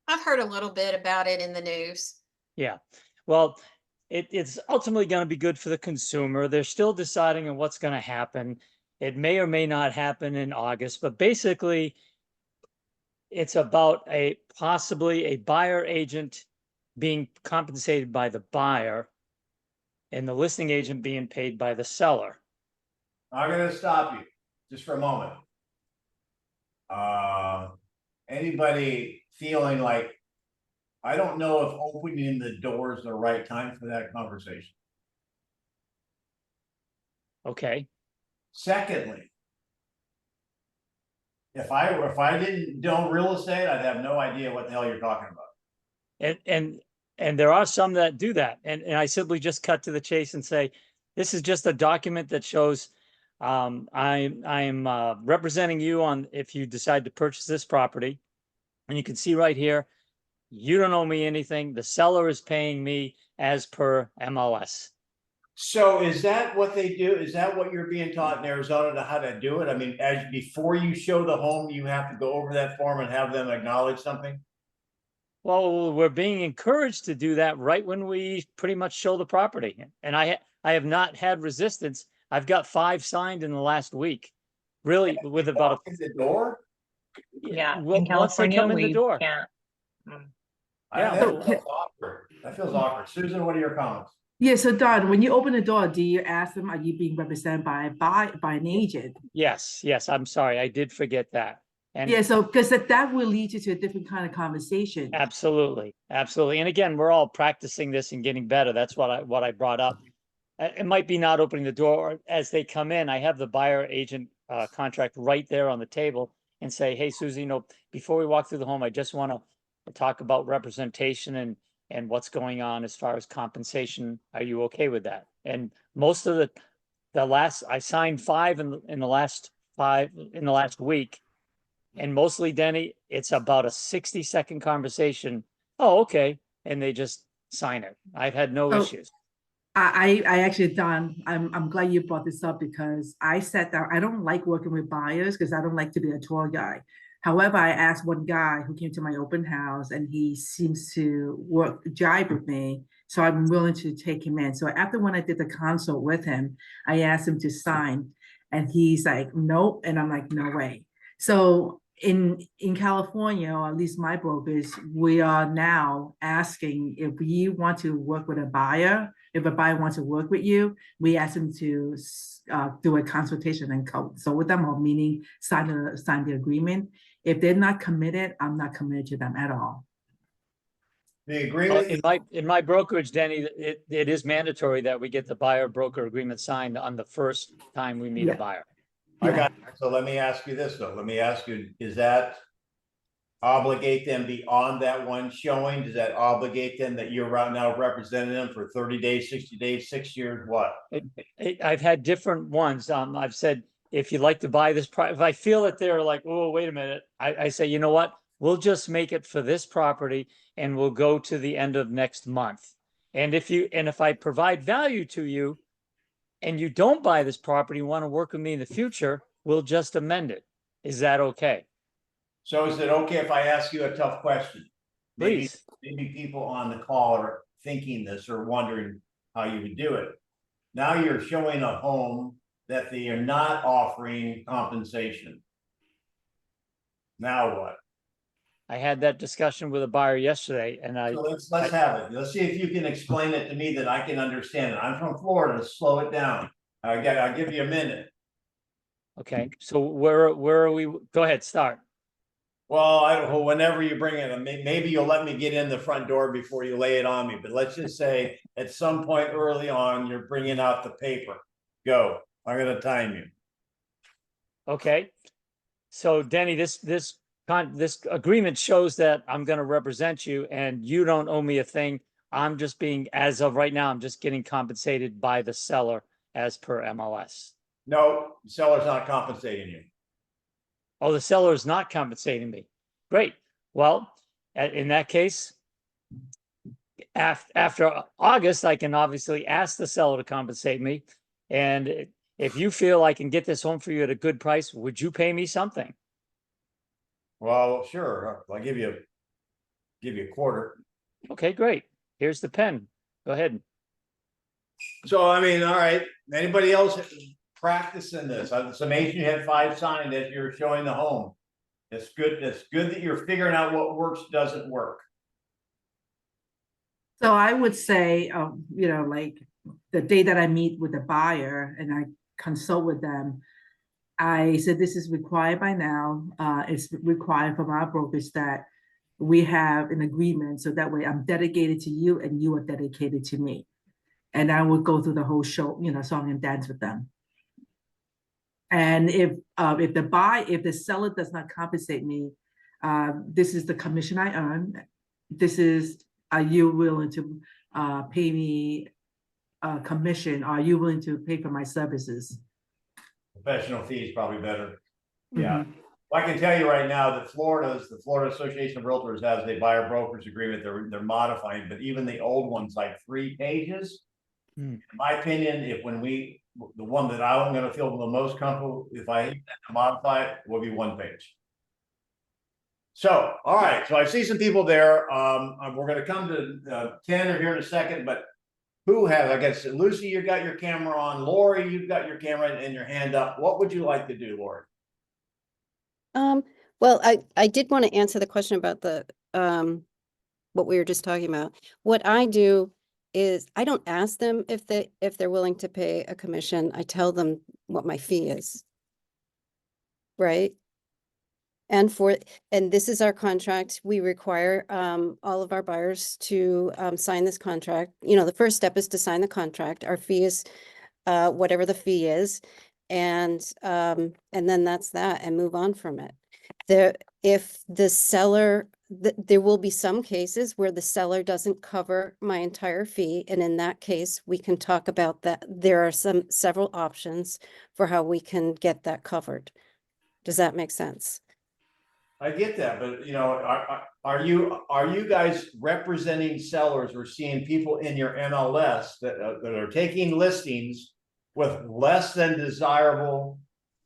I've heard a little bit about it in the news. Yeah. Well, it's ultimately going to be good for the consumer. They're still deciding on what's going to happen. It may or may not happen in August, but basically it's about possibly a buyer agent being compensated by the buyer and the listing agent being paid by the seller. I'm gonna stop you just for a moment. Anybody feeling like, I don't know if opening the door is the right time for that conversation. Okay, Secondly, if I didn't know real estate, I'd have no idea what the hell you're talking about. and there are some that do that, and I simply just cut to the chase and say, this is just a document that shows I'm representing you on if you decide to purchase this property, and you can see right here, you don't owe me anything. The seller is paying me as per MLS. So is that what they do? Is that what you're being taught in Arizona to how to do it? I mean, as before you show the home, you have to go over that form and have them acknowledge something? Well, we're being encouraged to do that right when we pretty much show the property. And I have not had resistance. I've got 5 signed in the last week. Really, with about Walk in the door? Yeah, in once they California, come in the we door. can't. Yeah, That feels awkward. That feels awkward. Susan, what are your comments? Yeah, so Don, when you open the door, do you ask them, are you being represented by an agent? Yes, I'm sorry, I did forget that. And Yeah, so because that will lead you to a different kind of conversation. absolutely. And again, we're all practicing this and getting better. That's what I brought up. It might be not opening the door, or as they come in, I have the buyer agent contract right there on the table and say, hey, Susie, before we walk through the home, I just want to talk about representation and what's going on as far as compensation. Are you okay with that? And most of I signed 5 in the last week. And mostly, Denny, it's about a 60-second conversation. Oh, okay. And they just sign it. I've had no issues. I actually, Don, I'm glad you brought this up because I sat down. I don't like working with buyers because I don't like to be a tour guide. However, I asked one guy who came to my open house and he seems to jive with me. So I'm willing to take him in. So after when I did the consult with him, I asked him to sign and he's like, nope. And I'm like, no way. So in California, or at least my brokers, we are now asking if you want to work with a buyer, if a buyer wants to work with you, we ask them to do a consultation and consult with them, or meaning sign the agreement. If they're not committed, I'm not committed to them at all. The agreement. In my brokerage, Denny, it is mandatory that we get the buyer broker agreement signed on the first time we meet a buyer. So let me ask you this though. Let me ask you, does that obligate them beyond that one showing? Does that obligate them that you're right now representing them for 30 days, 60 days, 6 years, what? I've had different ones. I've said, if you'd like to buy this, if I feel that they're like, oh, wait a minute, I say, you know what? We'll just make it for this property and we'll go to the end of next month. And if I provide value to you and you don't buy this property, and want to work with me in the future, we'll just amend it. Is that okay? So is it okay if I ask you a tough question? Please. Maybe people on the call are thinking this or wondering how you would do it. Now you're showing a home that they are not offering compensation. Now what? I had that discussion with a buyer yesterday, and So let's have it. Let's see if you can explain it to me that I can understand it. I'm from Florida. Slow it down. I'll give you a minute. Okay, so where are we? Go ahead, start. Well, I don't know. Whenever you bring it, maybe you'll let me get in the front door before you lay it on me. But let's just say at some point early on, you're bringing out the paper. Go. I'm going to time you. Okay, so Denny, this agreement shows that I'm going to represent you, and you don't owe me a thing. I'm just as of right now, I'm just getting compensated by the seller as per MLS. No, the seller's not compensating you. Oh, the seller is not compensating me. Great. Well, in that case, after August, I can obviously ask the seller to compensate me. And if you feel I can get this home for you at a good price, would you pay me something? Well, sure. I'll give you a quarter. Okay, great. Here's the pen. Go ahead. So, I mean, all right. Anybody else practicing this? It's amazing you had 5 signed as you're showing the home. It's good. It's good that you're figuring out what works, doesn't work. So I would say, like the day that I meet with the buyer and I consult with them, I said, this is required by now. It's required from our brokers that we have an agreement. So that way I'm dedicated to you and you are dedicated to me. And I would go through the whole show, song and dance with them. And if the seller does not compensate me, this is the commission I earn. This is, are you willing to pay me a commission? Are you willing to pay for my services? Professional fee is probably better. Yeah. Mhm. Well, I can tell you right now that the Florida Association of Realtors has a buyer brokers agreement. They're modifying, but even the old ones, like 3 pages. Hmm. In my opinion, the one that I'm going to feel the most comfortable if I had to modify it will be 1 page. So, all right. So I see some people there. We're going to come to Tanner here in a second, but who has, I guess, Lucy, you got your camera on. Lori, you've got your camera and your hand up. What would you like to do, Lori? Well, I did want to answer the question about the what we were just talking about. What I do is I don't ask them if they're willing to pay a commission. I tell them what my fee is. Right? And this is our contract. We require all of our buyers to sign this contract. The first step is to sign the contract. Our fee is whatever the fee is, and then that's that, and move on from it. If the seller, there will be some cases where the seller doesn't cover my entire fee, and in that case, we can talk about that. There are several options for how we can get that covered. Does that make sense? I get that, but are you guys representing sellers or seeing people in your MLS that are taking listings with less than desirable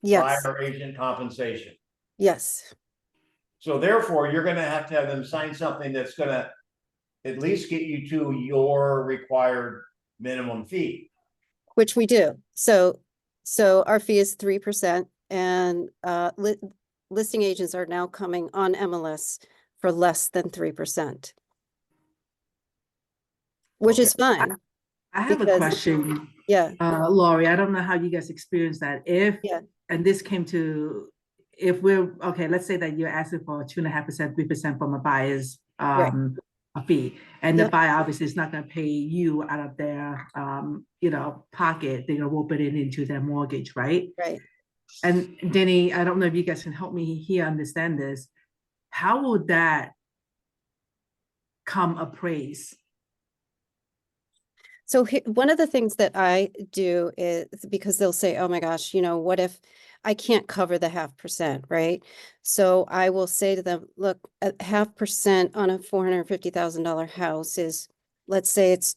Yes. buyer agent compensation? Yes. So therefore, you're going to have them sign something that's going to at least get you to your required minimum fee. Which we do. So our fee is 3%, and listing agents are now coming on MLS for less than 3%, which is fine. I have a because- question, Yeah, Lori. I don't know how you guys experience that. Yeah. And this came to, if we're, okay, let's say that you're asking for 2.5%, 3% from a buyer's Right. a fee. And the Yep. buyer obviously is not gonna pay you out of their, pocket. They're gonna rope it into their mortgage, right? right. And Denny, I don't know if you guys can help me here understand this. How would that come appraised? So one of the things that I do is, because they'll say, oh my gosh, what if I can't cover the 0.5%, right? So I will say to them, look, 0.5% on a $450,000 house is, let's say it's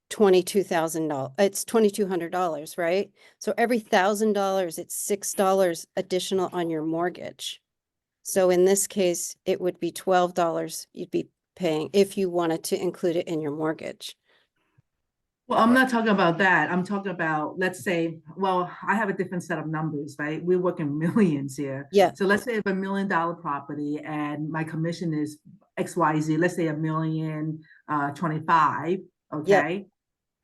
$22,000. It's $2,200, right? So every $1,000, it's $6 additional on your mortgage. So in this case, it would be $12 you'd be paying if you wanted to include it in your mortgage. Well, I'm not talking about that. I'm talking about, let's say, well, I have a different set of numbers, right? We're working millions here. Yeah. So let's say if $1 million property and my commission is XYZ, let's say $1,025,000, okay?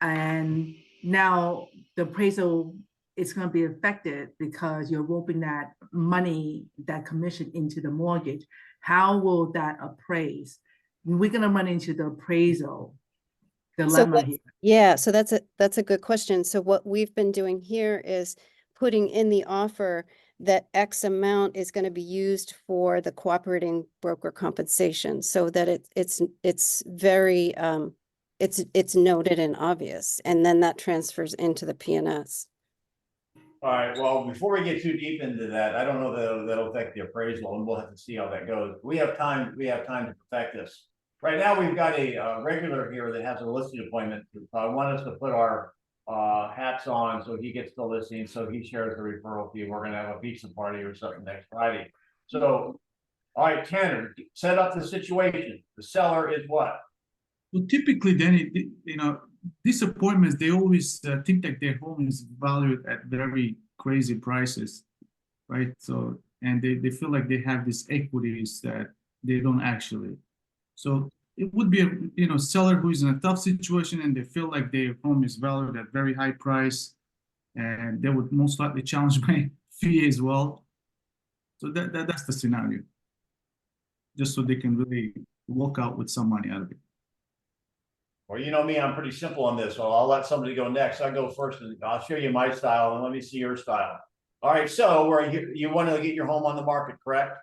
And now the appraisal is going to be affected because you're roping that money, that commission into the mortgage. How will that appraise? We're going to run into the appraisal dilemma here. Yeah, so that's a good question. So what we've been doing here is putting in the offer that X amount is going to be used for the cooperating broker compensation, so that it's very it's noted and obvious, and then that transfers into the P&S. All right. Well, before we get too deep into that, I don't know that that'll affect the appraisal, and we'll have to see how that goes. We have time. We have time to perfect this. Right now, we've got a regular here that has a listing appointment. I want us to put our hats on so he gets the listing, so he shares the referral fee. We're going to have a pizza party or something next Friday. So, all right, Tanner, set up the situation. The seller is what? Well, typically, Denny, these appointments, they always think that their home is valued at very crazy prices, right? So, and they feel like they have these equities that they don't actually. So it would be a seller who is in a tough situation and they feel like their home is valued at very high price, and they would most likely challenge my fee as well. So that's the scenario. Just so they can really walk out with some money out of it. Well, you know me, I'm pretty simple on this, so I'll let somebody go next. I go first, and I'll show you my style, and let me see your style. All right, so where you want to get your home on the market, correct?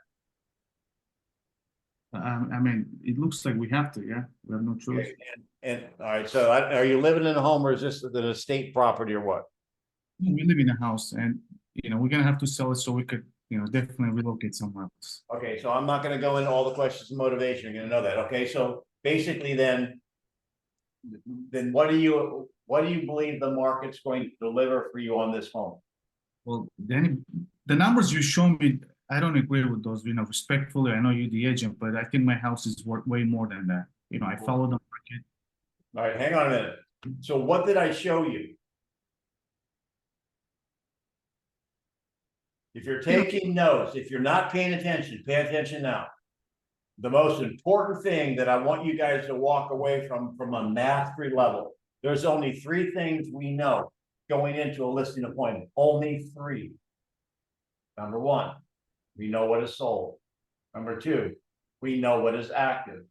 I mean, it looks like we have to, yeah. We have no choice. Okay, and all right, so are you living in a home, or is this an estate property, or what? We live in a house, and we're gonna have to sell it so we could, definitely relocate somewhere else. Okay, so I'm not going to go into all the questions of motivation. You're going to know that. Okay, so basically, then what do you believe the market's going to deliver for you on this home? Well, Danny, the numbers you show me, I don't agree with those. Respectfully, I know you're the agent, but I think my house is worth way more than that. I follow the market. All right, hang on a minute. So what did I show you? If you're taking notes, if you're not paying attention, pay attention now. The most important thing that I want you guys to walk away from a mastery level, there's only 3 things we know going into a listing appointment. Only 3. Number 1, we know what is sold. Number 2, we know what is active.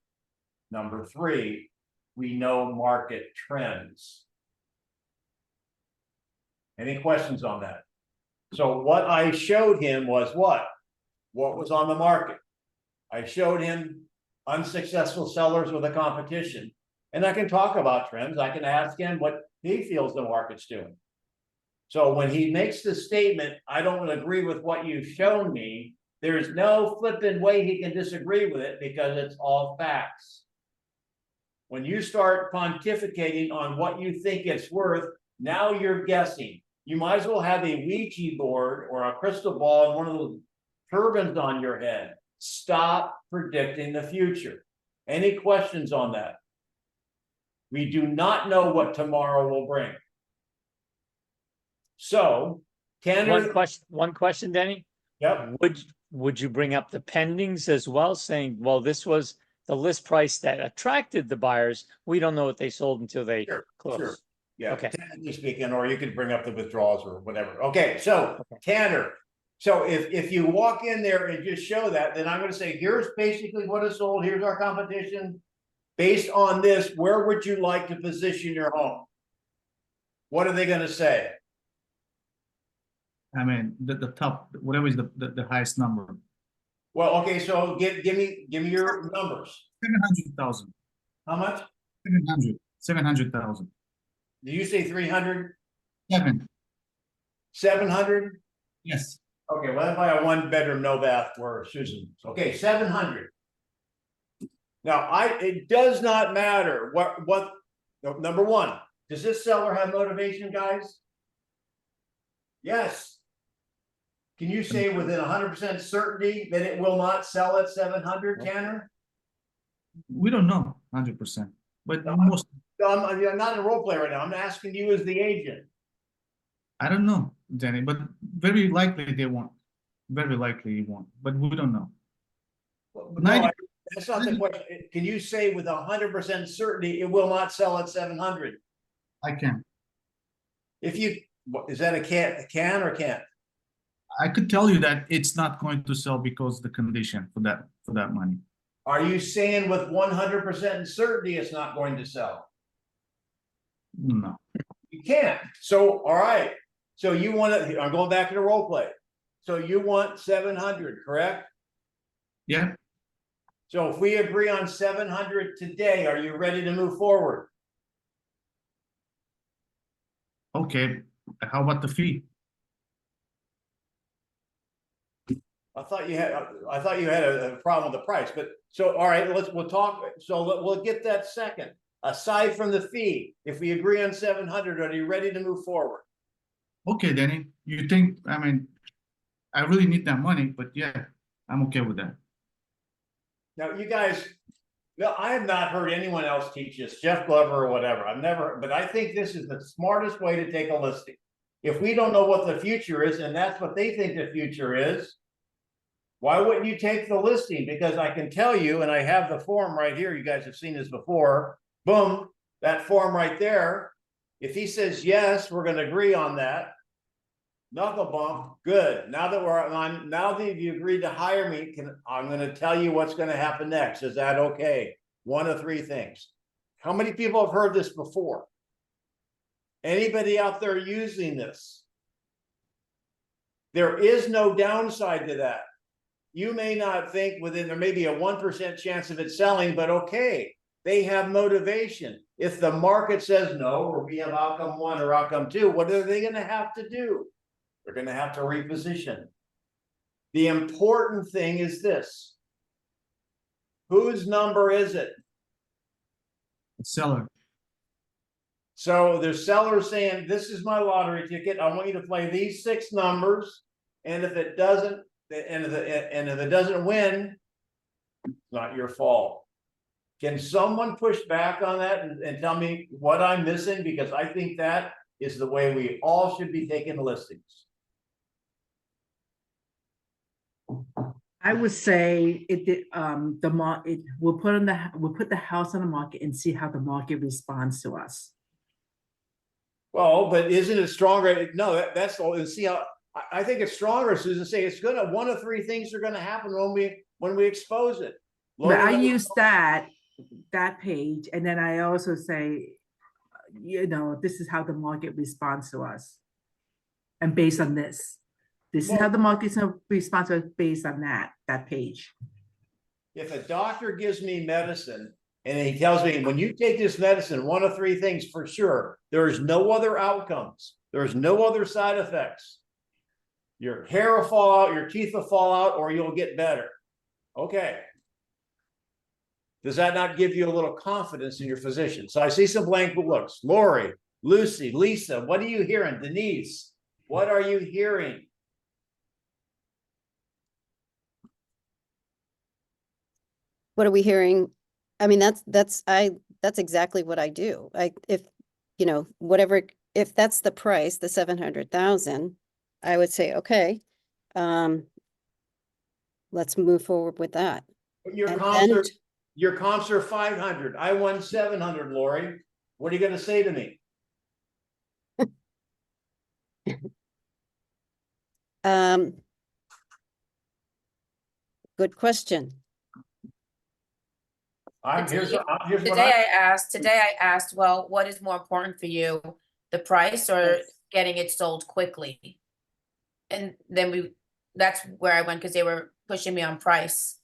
Number 3, we know market trends. Any questions on that? So what I showed him was what was on the market. I showed him unsuccessful sellers with a competition, and I can talk about trends. I can ask him what he feels the market's doing. So when he makes the statement, I don't agree with what you've shown me, there's no flipping way he can disagree with it because it's all facts. When you start pontificating on what you think it's worth, now you're guessing. You might as well have a Ouija board or a crystal ball and one of those turbans on your head. Stop predicting the future. Any questions on that? We do not know what tomorrow will bring. So, Tanner. One question, Denny. Yep. Would you bring up the pendings as well, saying, well, this was the list price that attracted the buyers. We don't know what they sold until they closed. Sure. Yeah, Okay. technically speaking, or you could bring up the withdrawals or whatever. Okay, so Tanner, so if you walk in there and just show that, then I'm going to say, here's basically what is sold. Here's our competition. Based on this, where would you like to position your home? What are they going to say? I mean, the top, whatever is the highest number. Well, okay, so give me your numbers. 700,000. How much? 700,000. Did you say 300? 700? Yes. Okay, well, if I have 1 bedroom, no bath for Susan. Okay, 700. Now, it does not matter what. Number 1, does this seller have motivation, guys? Yes. Can you say within 100% certainty that it will not sell at 700, Tanner? We don't know 100%, but No, most. I'm not in a role play right now. I'm asking you as the agent. I don't know, Denny, but very likely they won't. Very likely you won't, but we don't know. No, that's not the question. Can you say with 100% certainty it will not sell at 700? I can. If you, is that a can or can't? I could tell you that it's not going to sell because the condition for that money. Are you saying with 100% certainty it's not going to sell? No. You can't. So, all right. So you want to, I'm going back to the role play. So you want 700, correct? Yeah. So if we agree on 700 today, are you ready to move forward? Okay. How about the fee? I thought you had a problem with the price, but so, all right, we'll talk. So we'll get that second. Aside from the fee, if we agree on 700, are you ready to move forward? Okay, Denny, you think, I mean, I really need that money, but yeah, I'm okay with that. Now, you guys, no, I have not heard anyone else teach this, Jeff Glover or whatever. I've never, but I think this is the smartest way to take a listing. If we don't know what the future is, and that's what they think the future is, Why wouldn't you take the listing? Because I can tell you, and I have the form right here, you guys have seen this before, boom, that form right there. If he says, yes, we're gonna agree on that. Knuckle bump, good. Now that we're on, now that you agreed to hire me, I'm gonna tell you what's gonna happen next. Is that okay? One of three things. How many people have heard this before? Anybody out there using this? There is no downside to that. You may not think there may be a 1% chance of it selling, but okay, they have motivation. If the market says no, or we have outcome 1 or outcome 2, what are they going to have to do? They're going to have to reposition. The important thing is this. Whose number is it? Seller. So there's sellers saying, this is my lottery ticket. I want you to play these 6 numbers. And if it doesn't, and if it doesn't win, it's not your fault. Can someone push back on that and tell me what I'm missing? Because I think that is the way we all should be taking listings. I would say we'll put the house on the market and see how the market responds to us. Well, but isn't it stronger? No, that's all. And see how I think it's stronger, Susan. Say it's gonna, one of 3 things are gonna happen when we expose it. But I use that page, and then I also say, this is how the market responds to us, and based on this is how the market's gonna respond to us based on that page. If a doctor gives me medicine and he tells me, when you take this medicine, one of 3 things for sure, there's no other outcomes, there's no other side effects. Your hair will fall out, your teeth will fall out, or you'll get better. Okay. Does that not give you a little confidence in your physician? So I see some blank looks. Lori, Lucy, Lisa, what are you hearing? Denise, what are you hearing? What are we hearing? I mean, that's exactly what I do. If that's the price, the 700,000, I would say, okay, let's move forward with that. Your comps are 500. I won 700, Lori. What are you going to say to me? Good question. Here's what Today I asked, well, what is more important for you, the price or getting it sold quickly? And then that's where I went, because they were pushing me on price.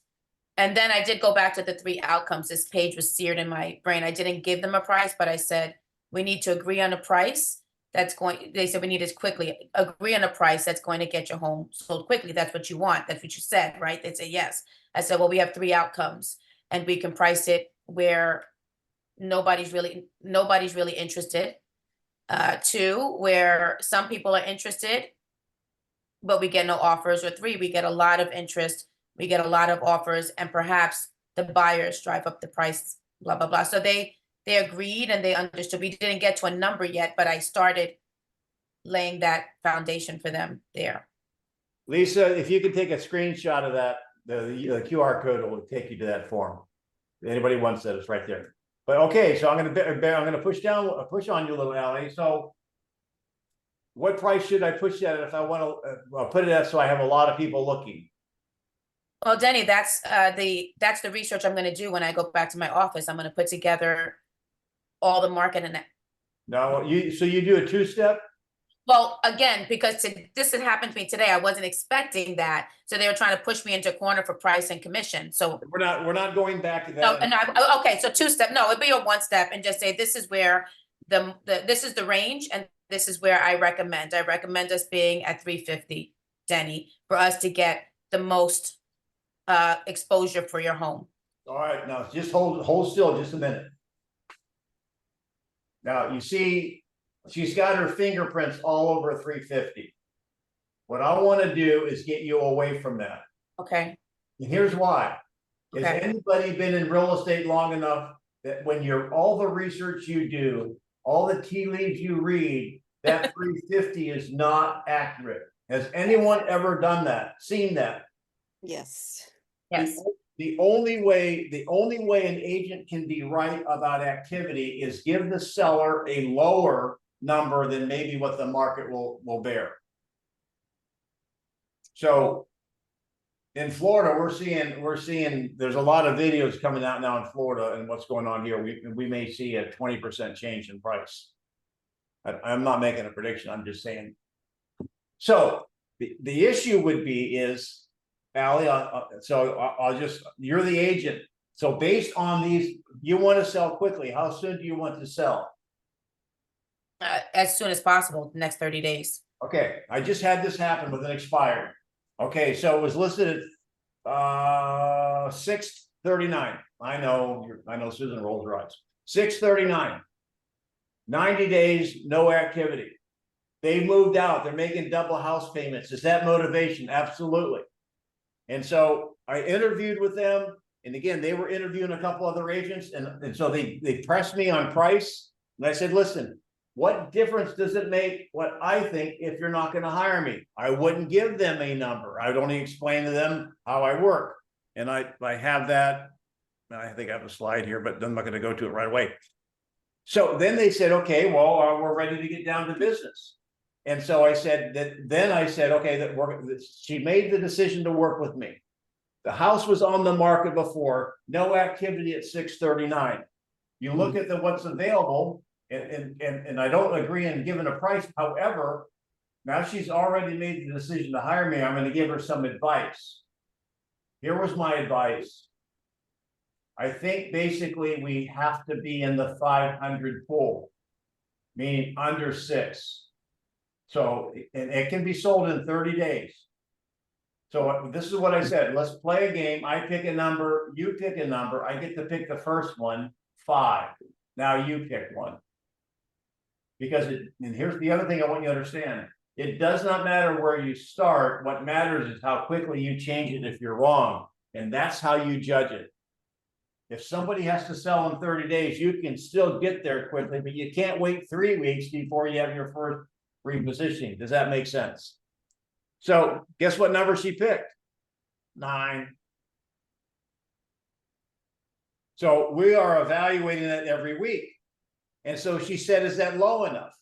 And then I did go back to the 3 outcomes. This page was seared in my brain. I didn't give them a price, but I said, we need to agree on a price they said we need it quickly. Agree on a price that's going to get your home sold quickly. That's what you want. That's what you said, right? They say yes. I said, well, we have 3 outcomes and we can price it where nobody's really interested. 2, where some people are interested, but we get no offers, or 3, we get a lot of interest, we get a lot of offers, and perhaps the buyers drive up the price, blah, blah, blah. So they agreed and they understood. We didn't get to a number yet, but I started laying that foundation for them there. Lisa, if you could take a screenshot of that, the QR code will take you to that form. If anybody wants that, it's right there. But okay, so I'm gonna push on you, little Allie. So what price should I push that if I want to put it at so I have a lot of people looking? Well, Denny, that's the research I'm going to do when I go back to my office. I'm going to put together all the market and that. No, you do a 2-step? Well, again, because this had happened to me today, I wasn't expecting that. So they were trying to push me into a corner for price and commission. So we're not going back to that. No, okay, so 2-step. No, it'd be a 1-step and just say this is where this is the range and this is where I recommend. I recommend us being at 350, Denny, for us to get the most exposure for your home. All right, now just hold still just a minute. Now you see she's got her fingerprints all over 350. What I want to do is get you away from that. Okay. And here's why. Okay. Has anybody been in real estate long enough that when you're all the research you do, all the tea leaves you read, that 350 is not accurate? Has anyone ever done that, seen that? Yes. Yes. The only way an agent can be right about activity is give the seller a lower number than maybe what the market will bear. So in Florida, we're seeing there's a lot of videos coming out now in Florida and what's going on here. We may see a 20% change in price. I'm not making a prediction, I'm just saying. So the issue would be is, Allie, you're the agent. So based on these, you want to sell quickly. How soon do you want to sell? As soon as possible, the next 30 days. Okay, I just had this happen with an expired. Okay, so it was listed at 639. I know Susan rolls her eyes. 639. 90 days, no activity. They moved out. They're making double house payments. Is that motivation? Absolutely. And so I interviewed with them. And again, they were interviewing a couple other agents. And so they pressed me on price. And I said, listen, what difference does it make what I think if you're not going to hire me? I wouldn't give them a number. I would only explain to them how I work. And I have that. I think I have a slide here, but I'm not going to go to it right away. So then they said, okay, well, we're ready to get down to business. And so I said, okay, she made the decision to work with me. The house was on the market before, no activity at 639. You look at what's available, and I don't agree in giving a price. However, now she's already made the decision to hire me. I'm going to give her some advice. Here was my advice. I think basically we have to be in the 500 pool, meaning under 6. So, and it can be sold in 30 days. So this is what I said. Let's play a game. I pick a number, you pick a number. I get to pick the first one, 5. Now you pick one. Because and here's the other thing I want you to understand. It does not matter where you start. What matters is how quickly you change it if you're wrong. And that's how you judge it. If somebody has to sell in 30 days, you can still get there quickly, but you can't wait 3 weeks before you have your first repositioning. Does that make sense? So guess what number she picked? 9. So we are evaluating it every week. And so she said, is that low enough?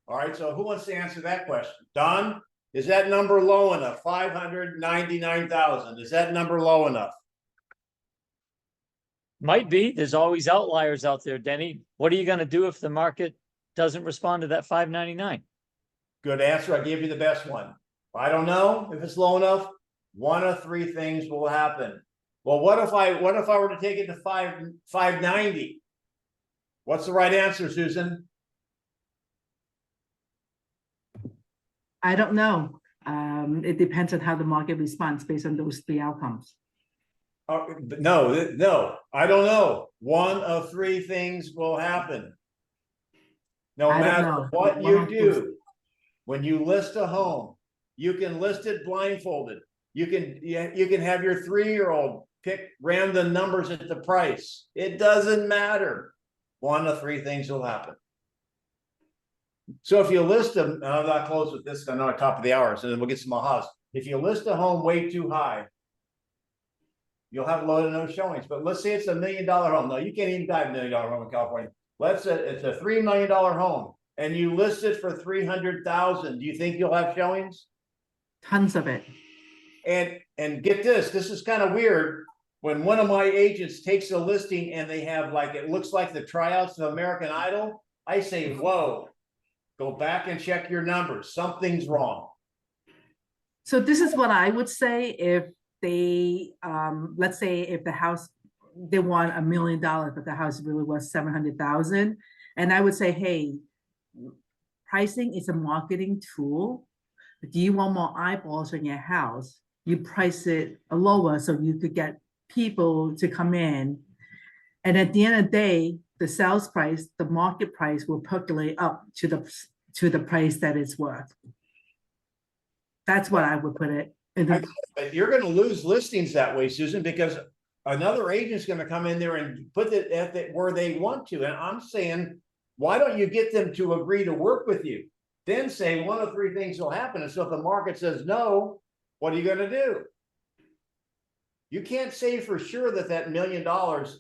All right, so who wants to answer that question? Don, is that number low enough? 599,000. Is that number low enough? Might be. There's always outliers out there, Denny. What are you going to do if the market doesn't respond to that 599? Good answer. I gave you the best one. I don't know if it's low enough. One of 3 things will happen. Well, what if I were to take it to 590? What's the right answer, Susan? I don't know. It depends on how the market responds based on those 3 outcomes. No, I don't know. One of 3 things will happen. No matter what you do, when you list a home, you can list it blindfolded. You can have your 3-year-old pick random numbers at the price. It doesn't matter. One of 3 things will happen. So if you list them, and I'm not close with this, I know at top of the hour, so then we'll get some ahas. If you list a home way too high, you'll have a load of no showings. But let's say it's $1 million home. No, you can't even buy $1 million home in California. It's a $3 million home, and you list it for 300,000. Do you think you'll have showings? Tons of it. And get this. This is kind of weird. When one of my agents takes a listing and they have it looks like the tryouts of American Idol, I say, whoa, go back and check your numbers. Something's wrong. So this is what I would say if they, let's say if the house, they want $1 million, but the house really was 700,000. And I would say, hey, pricing is a marketing tool. Do you want more eyeballs on your house? You price it lower so you could get people to come in. And at the end of the day, the sales price, the market price will percolate up to the price that it's worth. That's what I would put it. You're going to lose listings that way, Susan, because another agent's going to come in there and put it at where they want to. And I'm saying, why don't you get them to agree to work with you? Then say one of 3 things will happen. And so if the market says no, what are you gonna do? You can't say for sure that that $1 million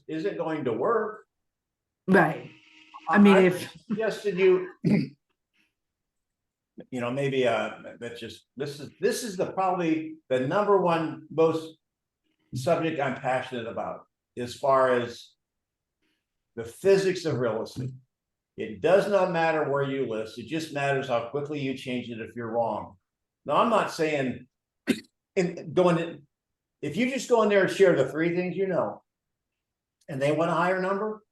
isn't going to work. Right. I mean, I if, suggested you, you know, maybe that's just this is the probably the number one most subject I'm passionate about as far as the physics of real estate. It does not matter where you list, it just matters how quickly you change it if you're wrong. Now, I'm not saying if you just go in there and share the 3 things you know, and they want a higher number,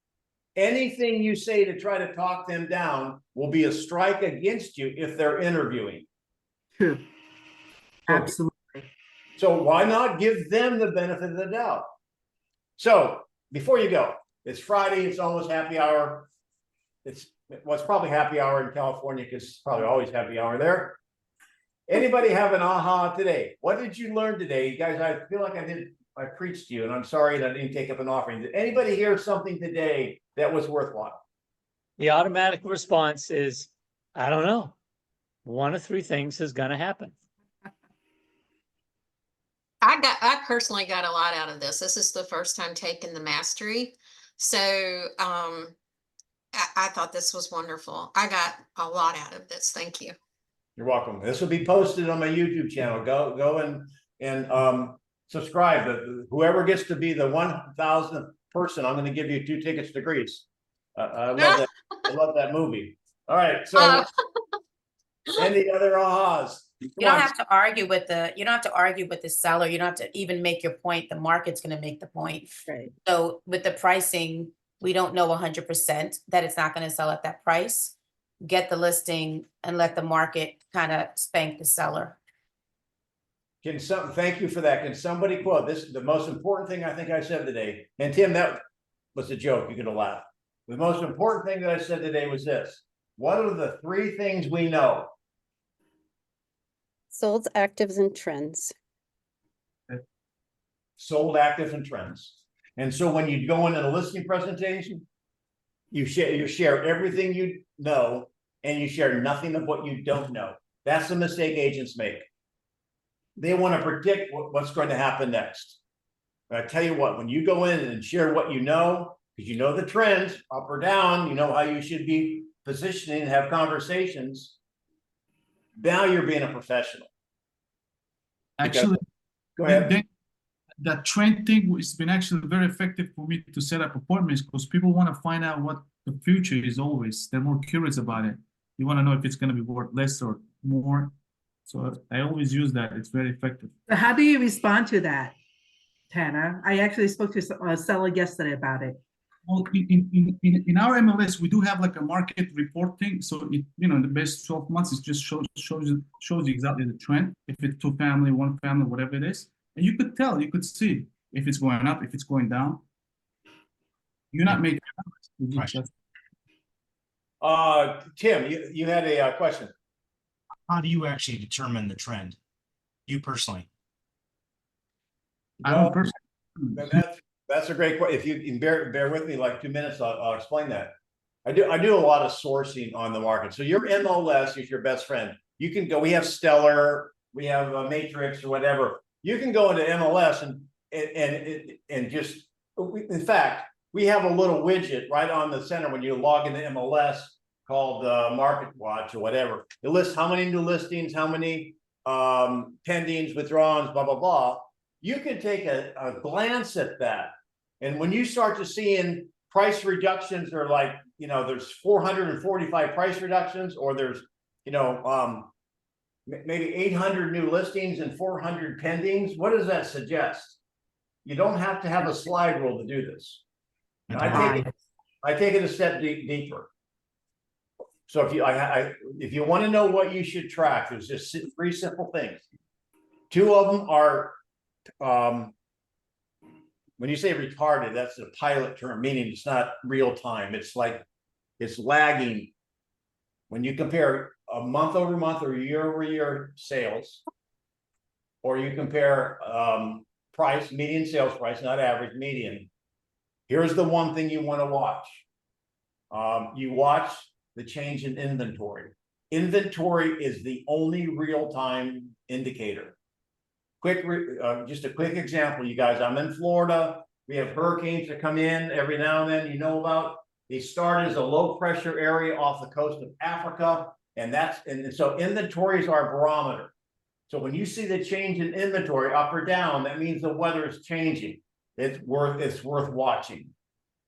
anything you say to try to talk them down will be a strike against you if they're interviewing. true. Absolutely. So why not give them the benefit of the doubt? So before you go, it's Friday, it's almost happy hour. It's probably happy hour in California because it's probably always happy hour there. Anybody have an aha today? What did you learn today? You guys, I feel like I preached to you, and I'm sorry that I didn't take up an offering. Did anybody hear something today that was worthwhile? The automatic response is, I don't know. One of 3 things is gonna happen. I personally got a lot out of this. This is the first time taking the mastery. So I thought this was wonderful. I got a lot out of this. Thank you. You're welcome. This will be posted on my YouTube channel. Go and subscribe. Whoever gets to be the 1,000th person, I'm going to give you 2 tickets to Greece. I love that. I love that movie. All right. So, any other ahas? You don't have to argue with the seller. You don't have to even make your point. The market's going to make the point. Right. So with the pricing, we don't know 100% that it's not going to sell at that price. Get the listing and let the market kind of spank the seller. Thank you for that. Can somebody quote this? The most important thing I think I said today, and Tim, that was a joke. You could have laughed. The most important thing that I said today was this. What are the 3 things we know? Sold, actives, and trends. Sold, active, and trends. And so when you go into a listing presentation, you share everything you know, and you share nothing of what you don't know. That's the mistake agents make. They want to predict what's going to happen next. But I tell you what, when you go in and share what you know, because you know the trends, up or down, you know how you should be positioning and have conversations, now you're being a professional. Actually, Go ahead. That trend thing has been actually very effective for me to set up appointments because people want to find out what the future is always. They're more curious about it. You want to know if it's going to be worth less or more. So I always use that. It's very effective. So how do you respond to that, Tana? I actually spoke to a seller yesterday about it. Well, in our MLS, we do have like a market reporting. So it, in the best 12 months, it just shows you exactly the trend. If it's 2 family, 1 family, whatever it is, and you could see if it's going up, if it's going down. You're not making. Tim, you had a question. How do you actually determine the trend? You personally? I don't personally. That's a great question. If you can bear with me like 2 minutes, I'll explain that. I do a lot of sourcing on the market. So your MLS is your best friend. You can go. We have Stellar, we have a Matrix or whatever. You can go into MLS and just. In fact, we have a little widget right on the center when you log into MLS called Market Watch or whatever. It lists how many new listings, how many pendings, withdrawals, blah blah blah. You can take a glance at that. And when you start to seeing price reductions are like, there's 445 price reductions, or there's, maybe 800 new listings and 400 pendings. What does that suggest? You don't have to have a slide rule to do this. I take it a step deeper. So if you want to know what you should track, there's just 3 simple things. 2 of them are, when you say retarded, that's a pilot term, meaning it's not real time. It's like, it's lagging. When you compare a month over month or year over year sales, or you compare price, median sales price, not average, median. Here's the one thing you want to watch. You watch the change in inventory. Inventory is the only real-time indicator. just a quick example, you guys. I'm in Florida. We have hurricanes that come in every now and then, you know about. They start as a low pressure area off the coast of Africa. And so inventories are a barometer. So when you see the change in inventory up or down, that means the weather is changing. It's worth watching.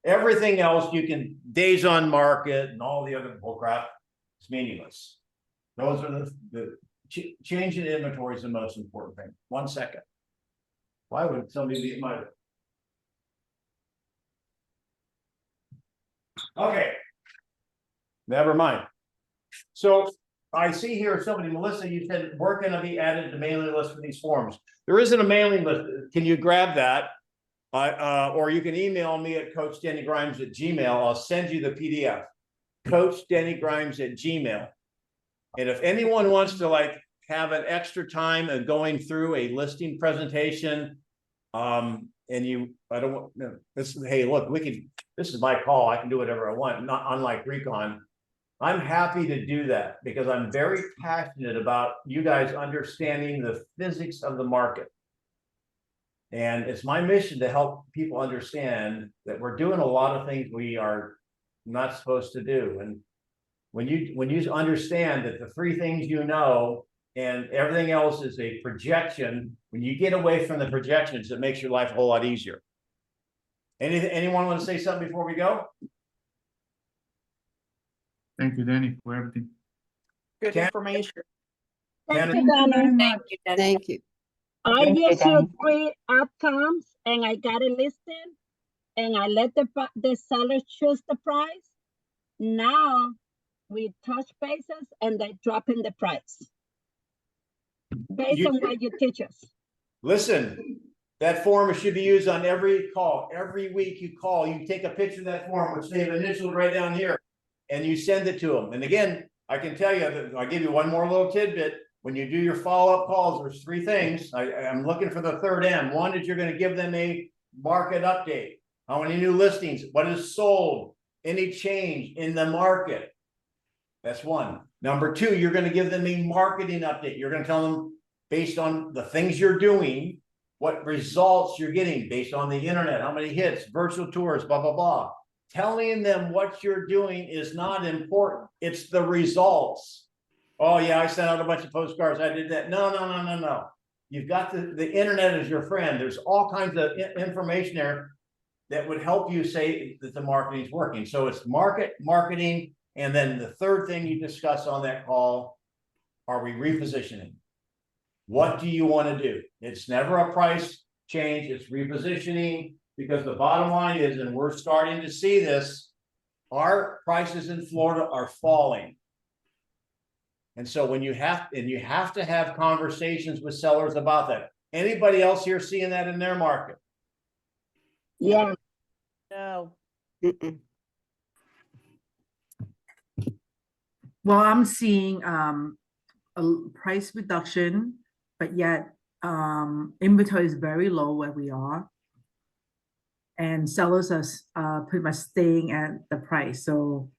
Everything else you can days on market and all the other bullcrap, it's meaningless. Those are the change in inventory is the most important thing. 1 second. Why would somebody be my? Okay. Never mind. So I see here somebody, Melissa, you said we're going to be added to mailing list for these forms. There isn't a mailing list. Can you grab that? Or you can email me at coachdennygrimes@gmail. I'll send you the PDF. coachdennygrimes@gmail. And if anyone wants to like have an extra time of going through a listing presentation, and I don't want, no, hey, look, this is my call. I can do whatever I want. Not unlike Recon. I'm happy to do that because I'm very passionate about you guys understanding the physics of the market. And it's my mission to help people understand that we're doing a lot of things we are not supposed to do. And when you understand that the 3 things you know and everything else is a projection, when you get away from the projections, it makes your life a whole lot easier. Anyone want to say something before we go? Thank you, Denny, for everything. Good Ken? information. Ken? Thank you, Denny. Thank you, Denny. Thank you. Thank I you, just Denny. saw 3 outcomes and I got it listed and I let the seller choose the price. Now we touch bases and they drop in the price based on what you teach us. Listen, that form should be used on every call. Every week you call, you take a picture of that form, which they've initialed right down here, and you send it to them. And again, I can tell you that I'll give you one more little tidbit. When you do your follow-up calls, there's 3 things. I'm looking for the 3rd M. One is you're going to give them a market update. How many new listings? What is sold? Any change in the market? That's 1. Number 2, you're going to give them a marketing update. You're going to tell them based on the things you're doing, what results you're getting based on the internet, how many hits, virtual tours, blah, blah, blah. Telling them what you're doing is not important. It's the results. Oh yeah, I sent out a bunch of postcards. I did that. No. You've got the internet as your friend. There's all kinds of information there that would help you say that the marketing is working. So it's marketing. And then the 3rd thing you discuss on that call, are we repositioning? What do you want to do? It's never a price change. It's repositioning, because the bottom line is, and we're starting to see this, our prices in Florida are falling. And so when you have to have conversations with sellers about that. Anybody else here seeing that in their market? Yeah. No. Mm-mm. Well, I'm seeing a price reduction, but yet inventory is very low where we are. And sellers are pretty much staying at the price. So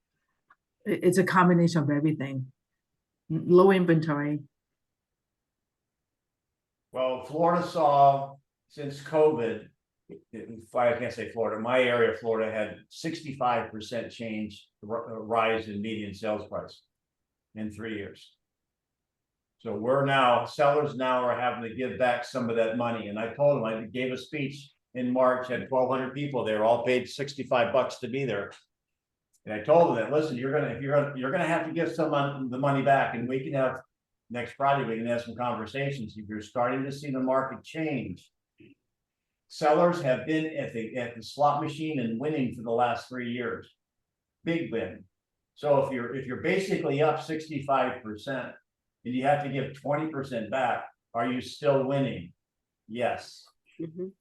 it's a combination of everything. Low inventory. Well, Florida saw, since COVID, I can't say Florida, my area of Florida had 65% change, rise in median sales price in 3 years. So sellers now are having to give back some of that money. And I told them, I gave a speech in March, had 1,200 people there, all paid $65 to be there. And I told them that, listen, you're gonna have to give some of the money back, and we can have next Friday, we can have some conversations. If you're starting to see the market change, sellers have been at the slot machine and winning for the last 3 years. Big win. So if you're basically up 65% and you have to give 20% back, are you still winning? Yes. Mhm.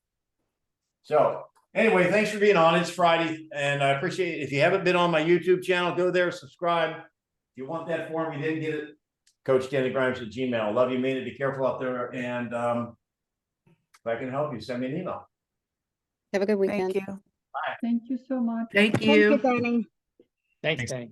So anyway, thanks for being on. It's Friday, and I appreciate it. If you haven't been on my YouTube channel, go there, subscribe. If you want that form, you didn't get it, coachdennygrimes@gmail. Love you, mean it. Be careful out there. And if I can help you, send me an email. Have a good weekend. Thank you. Thank you so much. Thank Thank you, you. Denny. Thanks, Denny.